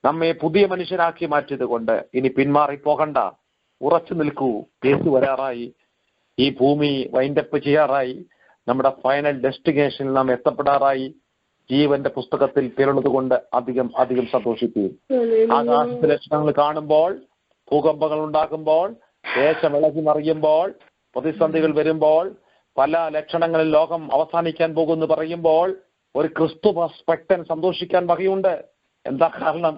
നമ്മെ പുതിയ മനുഷ്യരാക്കി മാറ്റിയത് കൊണ്ട് ഇനി പിന്മാറി പോകണ്ട, ഉറച്ചു നിൽക്കൂ. യേശു വരാറായി, ഈ ഭൂമി വൈൻഡപ്പ് ചെയ്യാറായി, നമ്മുടെ ഫൈനൽ ഡെസ്റ്റിനേഷനിൽ നാം എത്തപ്പെടാറായി. ജീവന്റെ പുസ്തകത്തിൽ പേരുള്ളത് കൊണ്ട് അധികം സന്തോഷിക്കുകയും ആകാശ ലക്ഷണങ്ങൾ കാണുമ്പോൾ, ഭൂകമ്പങ്ങൾ ഉണ്ടാകുമ്പോൾ, ദേശം ഇളകി മറിയുമ്പോൾ, പ്രതിസന്ധികൾ വരുമ്പോൾ, പല ലക്ഷണങ്ങളിൽ ലോകം അവസാനിക്കാൻ പോകുമെന്ന് പറയുമ്പോൾ ഒരു ക്രിസ്തു ഭക്തൻ സന്തോഷിക്കാൻ വകയുണ്ട്. എന്താ കാരണം?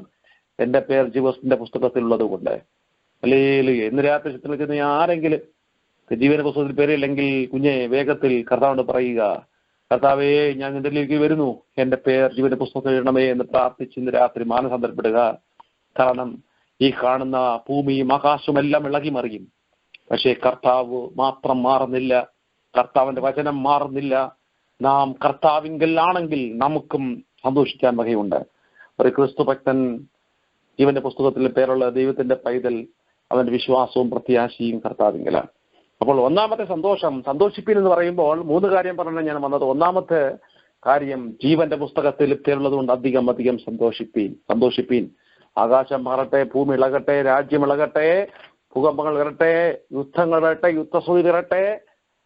എന്റെ പേർ ജീവന്റെ പുസ്തകത്തിലുള്ളത് കൊണ്ട്. ഹല്ലേലൂയ. ഇന്ന് രാത്രി ചിത്രത്തിൽ ആരെങ്കിലും ജീവന്റെ പുസ്തകത്തിൽ പേരില്ലെങ്കിൽ കുഞ്ഞെ വേഗത്തിൽ കർത്താവിനോട് പറയുക, കർത്താവേ, ഞാൻ നിന്നിലേക്ക് വരുന്നു, എന്റെ പേർ ജീവന്റെ പുസ്തകത്തിൽ ഇടണമേ എന്ന് പ്രാർത്ഥിച്ച് ഇന്ന് രാത്രി മാനസാന്തരപ്പെടുക. കാരണം ഈ കാണുന്ന ഭൂമിയും ആകാശവും എല്ലാം ഇളകി മറിയും. പക്ഷേ കർത്താവ് മാത്രം മാറുന്നില്ല, കർത്താവിന്റെ വചനം മാറുന്നില്ല. നാം കർത്താവിങ്കലാണെങ്കിൽ നമുക്കും സന്തോഷിക്കാൻ വകയുണ്ട്. ഒരു ക്രിസ്തു ഭക്തൻ, ജീവന്റെ പുസ്തകത്തിൽ പേരുള്ള ദൈവത്തിന്റെ പൈതൽ, അവന്റെ വിശ്വാസവും പ്രത്യാശയും കർത്താവിങ്കലാണ്. അപ്പോൾ ഒന്നാമത്തെ സന്തോഷിപ്പീൻ എന്ന് പറയുമ്പോൾ 3 കാര്യം പറഞ്ഞാണ് ഞാൻ വന്നത്. ഒന്നാമത്തെ കാര്യം, ജീവന്റെ പുസ്തകത്തിൽ പേരുള്ളത് കൊണ്ട് അധികം സന്തോഷിപ്പീൻ. ആകാശം മാറട്ടെ, ഭൂമി ഇളകട്ടെ, രാജ്യം ഇളകട്ടെ, ഭൂകമ്പങ്ങൾ വരട്ടെ, യുദ്ധങ്ങൾ വരട്ടെ, യുദ്ധശ്രുതി വരട്ടെ,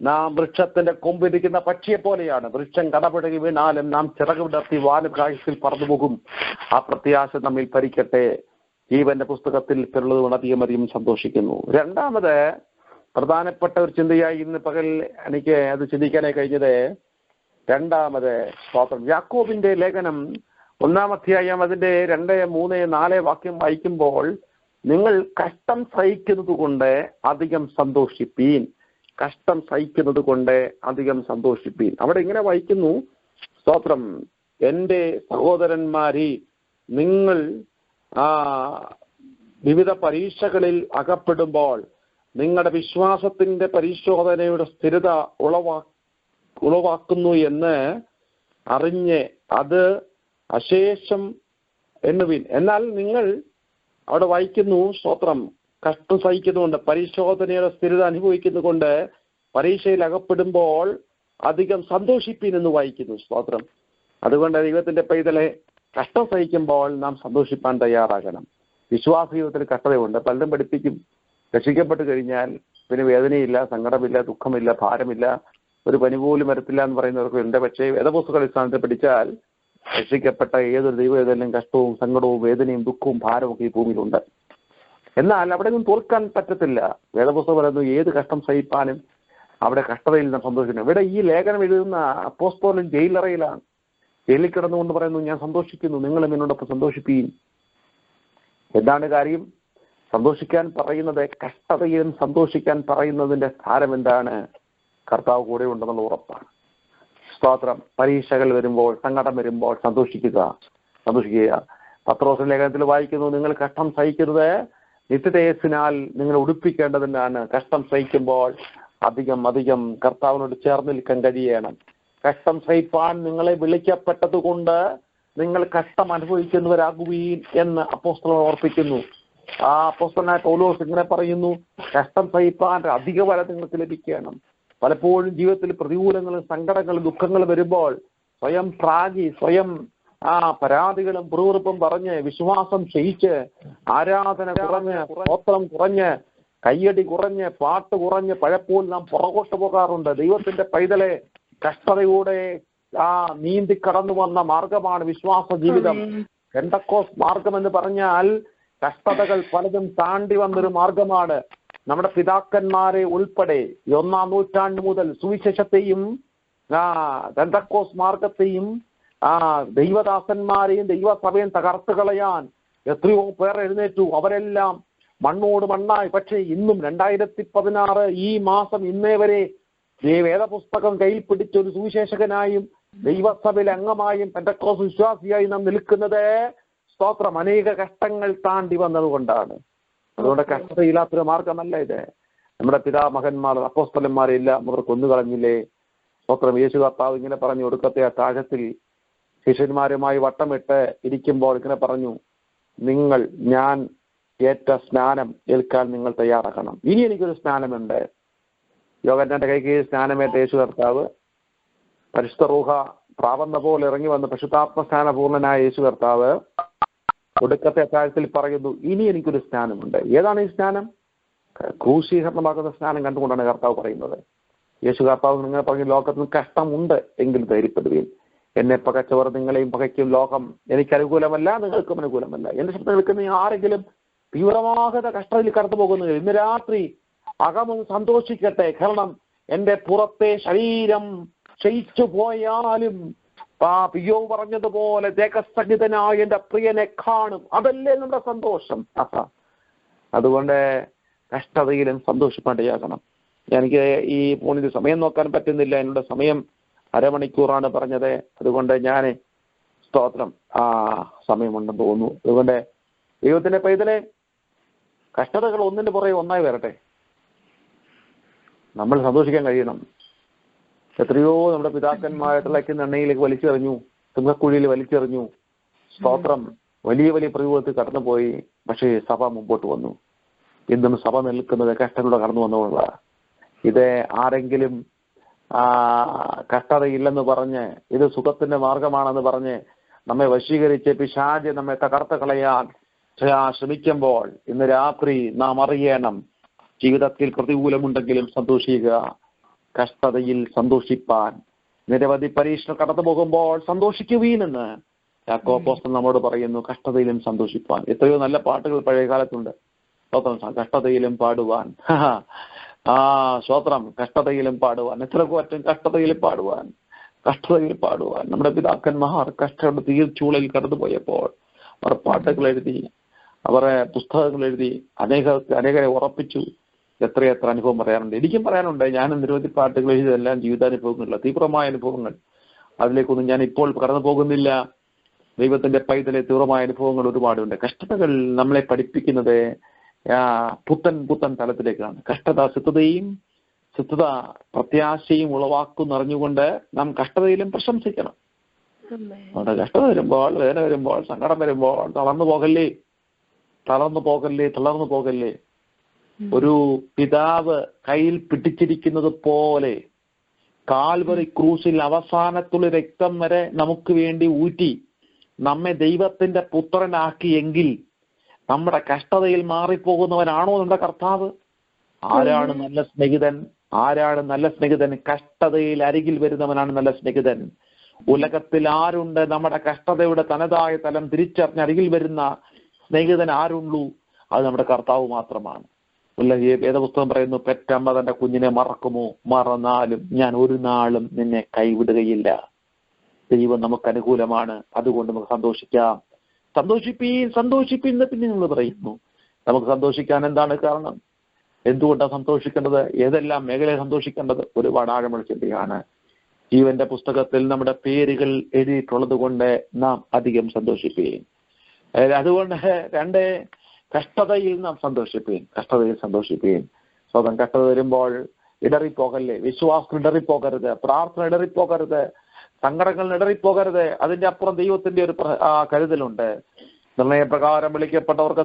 നാം വൃക്ഷത്തിന്റെ കൊമ്പിരിക്കുന്ന പക്ഷിയെ പോലെയാണ്. വൃക്ഷം കടപുഴകി വീണാലും നാം ചിറക് വിടർത്തി വാനകാശത്തിൽ പറന്നു പോകും. ആ പ്രത്യാശ നമ്മിൽ ഭരിക്കട്ടെ. ജീവന്റെ പുസ്തകത്തിൽ പേരുള്ളത് കൊണ്ട് അധികം സന്തോഷിക്കുന്നു. രണ്ടാമത് പ്രധാനപ്പെട്ട ഒരു ചിന്തയായി ഇന്ന് പകൽ എനിക്ക് അത് ചിന്തിക്കാനായി കഴിഞ്ഞത്, രണ്ടാമത് സ്തോത്രം, യാക്കോബിന്റെ ലേഖനം 1-ാം അധ്യായം അതിന്റെ 2, 3, 4 വാക്യം വായിക്കുമ്പോൾ, നിങ്ങൾ കഷ്ടം സഹിക്കുന്നത് കൊണ്ട് അധികം സന്തോഷിപ്പീൻ. കഷ്ടം സഹിക്കുന്നത് കൊണ്ട് അധികം സന്തോഷിപ്പീൻ. അവിടെ ഇങ്ങനെ വായിക്കുന്നു, സ്തോത്രം, എന്റെ സഹോദരന്മാരെ, നിങ്ങൾ വിവിധ പരീക്ഷകളിൽ അകപ്പെടുമ്പോൾ നിങ്ങളുടെ വിശ്വാസത്തിന്റെ പരിശോധനയുടെ സ്ഥിരത ഉളവാക്കുന്നു എന്ന് അറിഞ്ഞ് അത് അശേഷം എണ്ണുവിൻ. എന്നാൽ നിങ്ങൾ അവിടെ വായിക്കുന്നു, സ്തോത്രം, കഷ്ടം സഹിക്കുന്നുകൊണ്ട്, പരിശോധനയുടെ സ്ഥിരത അനുഭവിക്കുന്നുകൊണ്ട് പരീക്ഷയിൽ അകപ്പെടുമ്പോൾ അധികം സന്തോഷിപ്പീൻ എന്ന് വായിക്കുന്നു. സ്തോത്രം. അതുകൊണ്ട് ദൈവത്തിന്റെ പൈതലെ, കഷ്ടം സഹിക്കുമ്പോൾ നാം സന്തോഷിപ്പാൻ തയ്യാറാകണം. വിശ്വാസ ജീവിതത്തിൽ കഷ്ടതയുണ്ട്. പലരും പഠിപ്പിക്കും, രക്ഷിക്കപ്പെട്ട് കഴിഞ്ഞാൽ പിന്നെ വേദനയില്ല, സങ്കടമില്ല, ദുഃഖമില്ല, ഭാരമില്ല, ഒരു പനി പോലും വരത്തില്ല എന്ന് പറയുന്നവർക്കുണ്ട്. പക്ഷേ വേദപുസ്തക അടിസ്ഥാനത്തിൽ പഠിച്ചാൽ രക്ഷിക്കപ്പെട്ട ഏതൊരു ദൈവവേദനയും കഷ്ടവും സങ്കടവും വേദനയും ദുഃഖവും ഭാരവും ഒക്കെ ഈ ഭൂമിയിലുണ്ട്. എന്നാൽ അവിടെ നിന്നും തോൽക്കാൻ പറ്റത്തില്ല. വേദപുസ്തകം പറയുന്നു, ഏത് കഷ്ടം സഹിപ്പാനും അവിടെ കഷ്ടതയിൽ നിന്ന് സന്തോഷിക്കുന്നു. ഇവിടെ ഈ ലേഖനം എഴുതുന്ന അപ്പോസ്തലൻ ജയിലറയിലാണ്. ജയിലിൽ കിടന്നുകൊണ്ട് പറയുന്നു, ഞാൻ സന്തോഷിക്കുന്നു, നിങ്ങളും എന്നോടൊപ്പം സന്തോഷിപ്പീൻ. എന്താണ് കാര്യം? സന്തോഷിക്കാൻ പറയുന്നത്, കഷ്ടതയിലും സന്തോഷിക്കാൻ പറയുന്നതിന്റെ സാരം എന്താണ്? കർത്താവ് കൂടെ ഉണ്ടെന്നുള്ള ഉറപ്പാണ്. സ്തോത്രം. പരീക്ഷകൾ വരുമ്പോൾ, സങ്കടം വരുമ്പോൾ സന്തോഷിക്കുക. പത്രോസിന്റെ ലേഖനത്തിൽ വായിക്കുന്നു, നിങ്ങൾ കഷ്ടം സഹിക്കരുത്, നിത്യതേജസ്സിനാൽ നിങ്ങൾ ഉടുപ്പിക്കേണ്ടതിനാണ്. കഷ്ടം സഹിക്കുമ്പോൾ അധികം കർത്താവിനോട് ചേർന്ന് നിൽക്കാൻ കഴിയണം. കഷ്ടം സഹിപ്പാൻ നിങ്ങളെ വിളിക്കപ്പെട്ടത് കൊണ്ട് നിങ്ങൾ കഷ്ടം അനുഭവിക്കുന്നവരാകുവീൻ എന്ന് അപ്പോസ്തലൻ ഓർപ്പിക്കുന്നു. ആ അപ്പോസ്തലനായ പൗലോസ് ഇങ്ങനെ പറയുന്നു, കഷ്ടം സഹിപ്പാൻ അധിക വര നിങ്ങൾക്ക് ലഭിക്കണം. പലപ്പോഴും ജീവിതത്തിൽ പ്രതികൂലങ്ങളും സങ്കടങ്ങളും ദുഃഖങ്ങളും വരുമ്പോൾ സ്വയം പ്രാഗി, സ്വയം പരാതികളും പിറുപിറുപ്പും പറഞ്ഞ്, വിശ്വാസം ക്ഷയിച്ച്, ആരാധന കുറഞ്ഞ്, സ്തോത്രം കുറഞ്ഞ്, കയ്യടി കുറഞ്ഞ്, പാട്ട് കുറഞ്ഞ് പലപ്പോഴും നാം പുറകോട്ട് പോകാറുണ്ട്. ദൈവത്തിന്റെ പൈതലെ, കഷ്ടതയോടെ നീന്തി കടന്നു വന്ന മാർഗമാണ് വിശ്വാസ ജീവിതം. പെന്തക്കോസ് മാർഗം എന്ന് പറഞ്ഞാൽ കഷ്ടതകൾ പലതും താണ്ടി വന്നൊരു മാർഗമാണ്. നമ്മുടെ പിതാക്കന്മാരെ ഉൾപ്പെടെ 1-ാം നൂറ്റാണ്ട് മുതൽ സുവിശേഷത്തെയും പെന്തക്കോസ് മാർഗത്തെയും ദൈവദാസന്മാരെയും ദൈവസഭയും തകർത്ത് കളയാൻ എത്രയോ പേർ എഴുന്നേറ്റു. അവരെല്ലാം മണ്ണോട് മണ്ണായി. പക്ഷേ ഇന്നും 2016 ഈ മാസം ഇന്നേ വരെ വേദപുസ്തകം കയ്യിൽ പിടിച്ചൊരു സുവിശേഷകനായും ദൈവസഭയിലെ അംഗമായും പെന്തക്കോസ് വിശ്വാസിയായി നാം നിൽക്കുന്നത് സ്തോത്രം അനേക കഷ്ടങ്ങൾ താണ്ടി വന്നതുകൊണ്ടാണ്. അതുകൊണ്ട് കഷ്ടതയില്ലാത്തൊരു മാർഗമല്ല ഇത്. നമ്മുടെ പിതാമഹന്മാർ അപ്പോസ്തലന്മാരെല്ലാം അവർ കൊന്നുകളഞ്ഞില്ലേ? സ്തോത്രം. യേശു കർത്താവ് ഇങ്ങനെ പറഞ്ഞു, ഒടുക്കത്തെ താഴത്തിൽ ശിഷ്യന്മാരുമായി വട്ടമിട്ട് ഇരിക്കുമ്പോൾ ഇങ്ങനെ പറഞ്ഞു, ഞാൻ ഏറ്റ സ്നാനം ഏൽക്കാൻ നിങ്ങൾ തയ്യാറാക്കണം. ഇനി എനിക്കൊരു സ്നാനമുണ്ട്. യോഹന്നാന്റെ കൈക്ക് സ്നാനമേറ്റ യേശു കർത്താവ്, പരിശുദ്ധ റൂഹ പ്രാവന്ന പോലെ ഇറങ്ങി വന്ന് പരിശുദ്ധാത്മസ്നാനപൂർണനായ യേശു കർത്താവ് ഒടുക്കത്തെ അത്താഴത്തിൽ പറയുന്നു, ഇനി എനിക്കൊരു സ്നാനമുണ്ട്. ഏതാണ് ഈ സ്നാനം? ക്രൂശീകരണമാകുന്ന സ്നാനം കണ്ടുകൊണ്ടാണ് കർത്താവ് പറയുന്നത്. യേശു കർത്താവ് നിങ്ങൾ പറഞ്ഞു, ലോകത്തിന് കഷ്ടമുണ്ട് എങ്കിലും ധൈര്യപ്പെടുകയും, എന്നെ പകച്ചവർ നിങ്ങളെയും പകയ്ക്കും. ലോകം എനിക്ക് അനുകൂലമല്ല, നിങ്ങൾക്കും അനുകൂലമല്ല. എന്റെ ശബ്ദം കേൾക്കുന്ന ആരെങ്കിലും തീവ്രമാകത കഷ്ടത്തിൽ കടന്നു പോകുന്നത് ഇന്ന് രാത്രി അകമൊന്ന് സന്തോഷിക്കട്ടെ. കാരണം എന്റെ പുറത്തെ ശരീരം ക്ഷയിച്ചു പോയാലും പിയോ പറഞ്ഞതുപോലെ ദേഹസഹിതനായ എന്റെ പ്രിയനെ കാണും. അതല്ലേ നമ്മുടെ സന്തോഷം. അതുകൊണ്ട് കഷ്ടതയിലും സന്തോഷിപ്പാണ്ടിയാകണം. എനിക്ക് ഈ ഫോണിൽ സമയം നോക്കാൻ പറ്റുന്നില്ല. എന്നോട് സമയം അരമണിക്കൂറാണ് പറഞ്ഞത്. അതുകൊണ്ട് ഞാൻ സ്തോത്രം സമയമുണ്ടെന്ന് തോന്നുന്നു. അതുകൊണ്ട് ദൈവത്തിന്റെ പൈതലെ, കഷ്ടതകൾ ഒന്നിന്റെ പുറകെ ഒന്നായി വരട്ടെ. നമ്മൾ സന്തോഷിക്കാൻ കഴിയണം. എത്രയോ നമ്മുടെ പിതാക്കന്മാരെ തിളയ്ക്കുന്ന എണ്ണയിലേക്ക് വലിച്ചെറിഞ്ഞു, സിംഹക്കുഴിയിൽ വലിച്ചെറിഞ്ഞു. സ്തോത്രം. വലിയ വലിയ പ്രതികൂലത്തിൽ കടന്നുപോയി. പക്ഷേ സഭ മുമ്പോട്ട് വന്നു. ഇന്നും സഭ നിൽക്കുന്നത് കഷ്ടങ്ങളുടെ കടന്നു വന്നുള്ള. ഇത് ആരെങ്കിലും കഷ്ടതയില്ലെന്ന് പറഞ്ഞ്, ഇത് സുഖത്തിന്റെ മാർഗമാണെന്ന് പറഞ്ഞ് നമ്മെ വശീകരിച്ച് പിശാച് നമ്മെ തകർത്ത് കളയാൻ ശ്രമിക്കുമ്പോൾ ഇന്ന് രാത്രി നാം അറിയണം, ജീവിതത്തിൽ പ്രതികൂലമുണ്ടെങ്കിലും സന്തോഷിക്കുക. കഷ്ടതയിൽ സന്തോഷിപ്പാൻ. നിരവധി പരീക്ഷണം കടന്നു പോകുമ്പോൾ സന്തോഷിക്കുവീനെന്ന് യാക്കോബ് അപ്പോസ്തലൻ നമ്മോട് പറയുന്നു. കഷ്ടതയിലും സന്തോഷിപ്പാൻ. എത്രയോ നല്ല പാട്ടുകൾ പഴയ കാലത്തുണ്ട്. കഷ്ടതയിലും പാടുവാൻ. സ്തോത്രം. കഷ്ടതയിലും പാടുവാൻ. എത്ര പറ്റും കഷ്ടതയിലും പാടുവാൻ. നമ്മുടെ പിതാക്കന്മാർ കഷ്ടയുടെ തീർച്ചൂളയിൽ കടന്നുപോയപ്പോൾ അവർ പാട്ടുകൾ എഴുതി, അവരെ പുസ്തകങ്ങൾ എഴുതി, അനേകരെ ഉറപ്പിച്ചു. എത്രയെത്ര അനുഭവം പറയാറുണ്ട്. എനിക്കും പറയാനുണ്ട്. ഞാൻ നിരവധി പാട്ടുകൾ എഴുതിയതെല്ലാം ജീവിതാനുഭവങ്ങളില്ല, തീവ്രമായ അനുഭവങ്ങൾ. അതിലേക്കൊന്നും ഞാൻ ഇപ്പോൾ കടന്നു പോകുന്നില്ല. ദൈവത്തിന്റെ പൈതലെ തീവ്രമായ അനുഭവങ്ങൾ ഒരുപാടുണ്ട്. കഷ്ടതകൾ നമ്മളെ പഠിപ്പിക്കുന്നത് പുത്തൻ തലത്തിലേക്കാണ്. കഷ്ടത സിദ്ധത പ്രത്യാശയും ഉളവാക്കുന്നറിഞ്ഞുകൊണ്ട് നാം കഷ്ടതയിലും പ്രശംസിക്കണം. അവിടെ കഷ്ടത വരുമ്പോൾ, വേദന വരുമ്പോൾ, സങ്കടം വരുമ്പോൾ തളർന്നു പോകല്ലേ. ഒരു പിതാവ് കയ്യിൽ പിടിച്ചിരിക്കുന്നത് പോലെ കാൽവറി ക്രൂശിൽ അവസാനത്തുള്ള രക്തം വരെ നമുക്ക് വേണ്ടി ഊറ്റി നമ്മെ ദൈവത്തിന്റെ പുത്രനാക്കിയെങ്കിൽ നമ്മുടെ കഷ്ടതയിൽ മാറിപ്പോകുന്നവനാണോ നമ്മുടെ കർത്താവ്? ആരാണ് നല്ല സ്നേഹിതൻ? കഷ്ടതയിൽ അരികിൽ വരുന്നവനാണ് നല്ല സ്നേഹിതൻ. ഉലകത്തിൽ ആരുണ്ട് നമ്മുടെ കഷ്ടതയുടെ തനതായ തലം തിരിച്ചറിഞ്ഞ് അരികിൽ വരുന്ന സ്നേഹിതൻ ആരുള്ളൂ? അത് നമ്മുടെ കർത്താവ് മാത്രമാണ്. വേദപുസ്തകം പറയുന്നു, പെറ്റമ്മ തന്റെ കുഞ്ഞിനെ മറക്കുമോ? മറന്നാലും ഞാൻ ഒരു നാളും നിന്നെ കൈവിടുകയില്ല. ദൈവം നമുക്ക് അനുകൂലമാണ്. അതുകൊണ്ട് നമുക്ക് സന്തോഷിക്കാം. സന്തോഷിപ്പീൻ എന്ന് പിന്നെ നമ്മൾ പറയുന്നു. നമുക്ക് സന്തോഷിക്കാൻ എന്താണ് കാരണം? എന്തുകൊണ്ടാണ് സന്തോഷിക്കേണ്ടത്? ഏതെല്ലാം മേഖലയിൽ സന്തോഷിക്കേണ്ടത്? ഒരുപാട് ആഴമുള്ള ചിന്തയാണ്. ജീവന്റെ പുസ്തകത്തിൽ നമ്മുടെ പേരുകൾ എഴുതിയിട്ടുള്ളത് കൊണ്ട് നാം അധികം സന്തോഷിക്കുകയും, അതുകൊണ്ട് 2 കഷ്ടതയിൽ നാം സന്തോഷിക്കുകയും. സ്വന്തം കഷ്ടത വരുമ്പോൾ ഇടറിപ്പോകല്ലേ, വിശ്വാസം ഇടറിപ്പോകരുത്, പ്രാർത്ഥന ഇടറിപ്പോകരുത്, സങ്കടങ്ങൾ ഇടറിപ്പോകരുത്. അതിന്റെ അപ്പുറം ദൈവത്തിന്റെ ഒരു കരുതലുണ്ട്. നിർണയപ്രകാരം വിളിക്കപ്പെട്ടവർക്ക്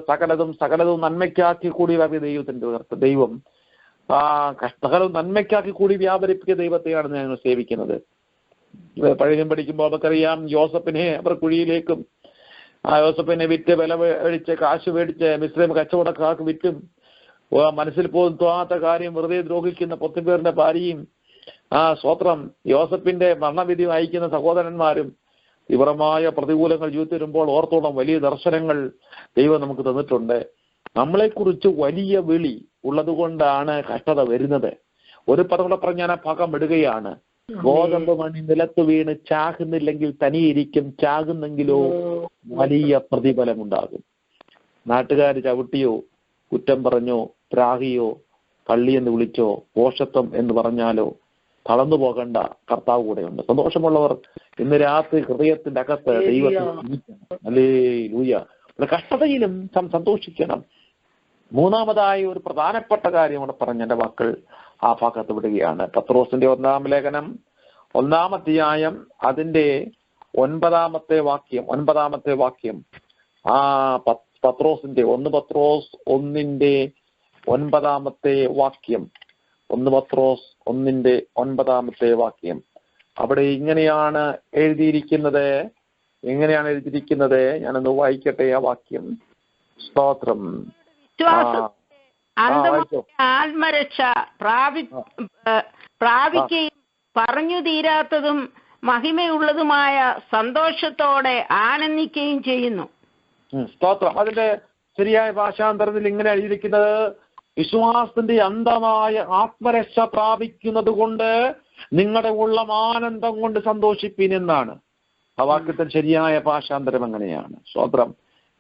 സകലതും നന്മയ്ക്കാക്കി കൂടി ദൈവം സകലവും നന്മയ്ക്കാക്കി കൂടി വ്യാപരിപ്പിക്കുക ദൈവത്തെയാണ് ഞങ്ങൾ സേവിക്കുന്നത്. പഴയം പഠിക്കുമ്പോൾ നമുക്കറിയാം, യോസഫിനെ അവർ കുഴിയിലേക്കും, യോസഫിനെ വിറ്റ് വില മേടിച്ച് കാശ് മേടിച്ച് മിസ്രൈം കച്ചവടക്കാർക്ക് വിറ്റും, മനസ്സിൽ പോലും തോന്നാത്ത കാര്യം വെറുതെ ദ്രോഹിക്കുന്ന പൊത്തിപ്പേറിന്റെ ഭാര്യയും, സ്വത്രം യോസഫിന്റെ മരണവിധി അയക്കുന്ന സഹോദരന്മാരും, തീവ്രമായ പ്രതികൂലങ്ങൾ ജീവിതത്തിൽ വരുമ്പോൾ ഓർത്തോളം വലിയ ദർശനങ്ങൾ ദൈവം നമുക്ക് തന്നിട്ടുണ്ട്. നമ്മളെക്കുറിച്ച് വലിയ വിളി ഉള്ളത് കൊണ്ടാണ് കഷ്ടത വരുന്നത്. ഒരു പദങ്ങളെ പറഞ്ഞ് ഞാൻ ആ ഭാഗം ഇടുകയാണ്. ഗോതമ്പ് മണി നിലത്ത് വീണ് ചാകുന്നില്ലെങ്കിൽ തനിയിരിക്കും, ചാകുന്നെങ്കിലോ വലിയ പ്രതിഫലമുണ്ടാകും. നാട്ടുകാർ ചവിട്ടിയോ, കുറ്റം പറഞ്ഞോ, ത്രാഹിയോ, കള്ളി എന്ന് വിളിച്ചോ, പോഷത്വം എന്ന് പറഞ്ഞാലോ തളർന്നു പോകണ്ട, കർത്താവ് കൂടെയുണ്ട്. സന്തോഷമുള്ളവർ ഇന്ന് രാത്രി ഹൃദയത്തിന്റെ അകത്ത് ഹല്ലേലൂയ, കഷ്ടതയിലും സന്തോഷിക്കണം. മൂന്നാമതായി ഒരു പ്രധാനപ്പെട്ട കാര്യം കൂടെ പറഞ്ഞ എന്റെ വാക്കൾ ആ ഭാഗത്ത് വിടുകയാണ്. പത്രോസിന്റെ 1-ാം ലേഖനം 1-ാം അധ്യായം അതിന്റെ 9-ാമത്തെ വാക്യം പത്രോസിന്റെ 1 പത്രോസ് 1-ന്റെ 9-ാമത്തെ വാക്യം 1 പത്രോസ് 1-ന്റെ 9-ാമത്തെ വാക്യം. അവിടെ ഇങ്ങനെയാണ് എഴുതിയിരിക്കുന്നത്. ഞാനൊന്ന് വായിക്കട്ടെ ആ വാക്യം. സ്തോത്രം. ആത്മരക്ഷ പ്രാപിക്കുകയും പറഞ്ഞു തീരാത്തതും മഹിമയുള്ളതുമായ സന്തോഷത്തോടെ ആനന്ദിക്കുകയും ചെയ്യുന്നു. സ്തോത്രം. അതിന്റെ ശരിയായ ഭാഷാന്തരത്തിൽ ഇങ്ങനെ എഴുതിയിരിക്കുന്നത്, വിശ്വാസത്തിന്റെ അന്ധമായ ആത്മരക്ഷ പ്രാപിക്കുന്നത് കൊണ്ട് നിങ്ങളുടെ ഉള്ളം ആനന്ദം കൊണ്ട് സന്തോഷിപ്പീൻ എന്നാണ്. ആ വാക്യത്തിന്റെ ശരിയായ ഭാഷാന്തരം അങ്ങനെയാണ്. സ്തോത്രം.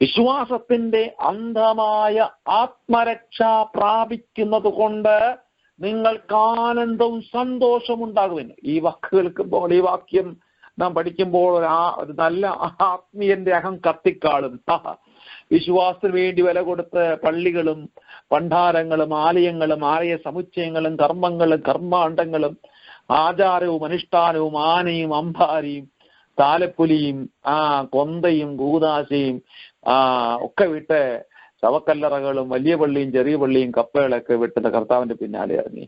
വിശ്വാസത്തിന്റെ അന്ധമായ ആത്മരക്ഷ പ്രാപിക്കുന്നത് കൊണ്ട് നിങ്ങൾക്ക് ആനന്ദവും സന്തോഷവും ഉണ്ടാകുമെന്ന്. ഈ വാക്ക് കേൾക്കുമ്പോൾ, ഈ വാക്യം നാം പഠിക്കുമ്പോൾ ഒരു നല്ല ആത്മീയന്റെ അഹം കത്തിക്കാളും. വിശ്വാസത്തിന് വേണ്ടി വില കൊടുത്ത് പള്ളികളും ഭണ്ഡാരങ്ങളും ആലയങ്ങളും ആലയ സമുച്ചയങ്ങളും കർമ്മങ്ങളും കർമാണ്ഡങ്ങളും ആചാരവും അനുഷ്ഠാനവും ആനയും അമ്പാരിയും താലപ്പൊലിയും കൊന്തയും കൂതാശയും ഒക്കെ വിട്ട് ശവക്കല്ലറകളും വലിയ പള്ളിയും ചെറിയ പള്ളിയും കപ്പകളൊക്കെ വിട്ടുന്ന കർത്താവിന്റെ പിന്നാലെ ഇറങ്ങി.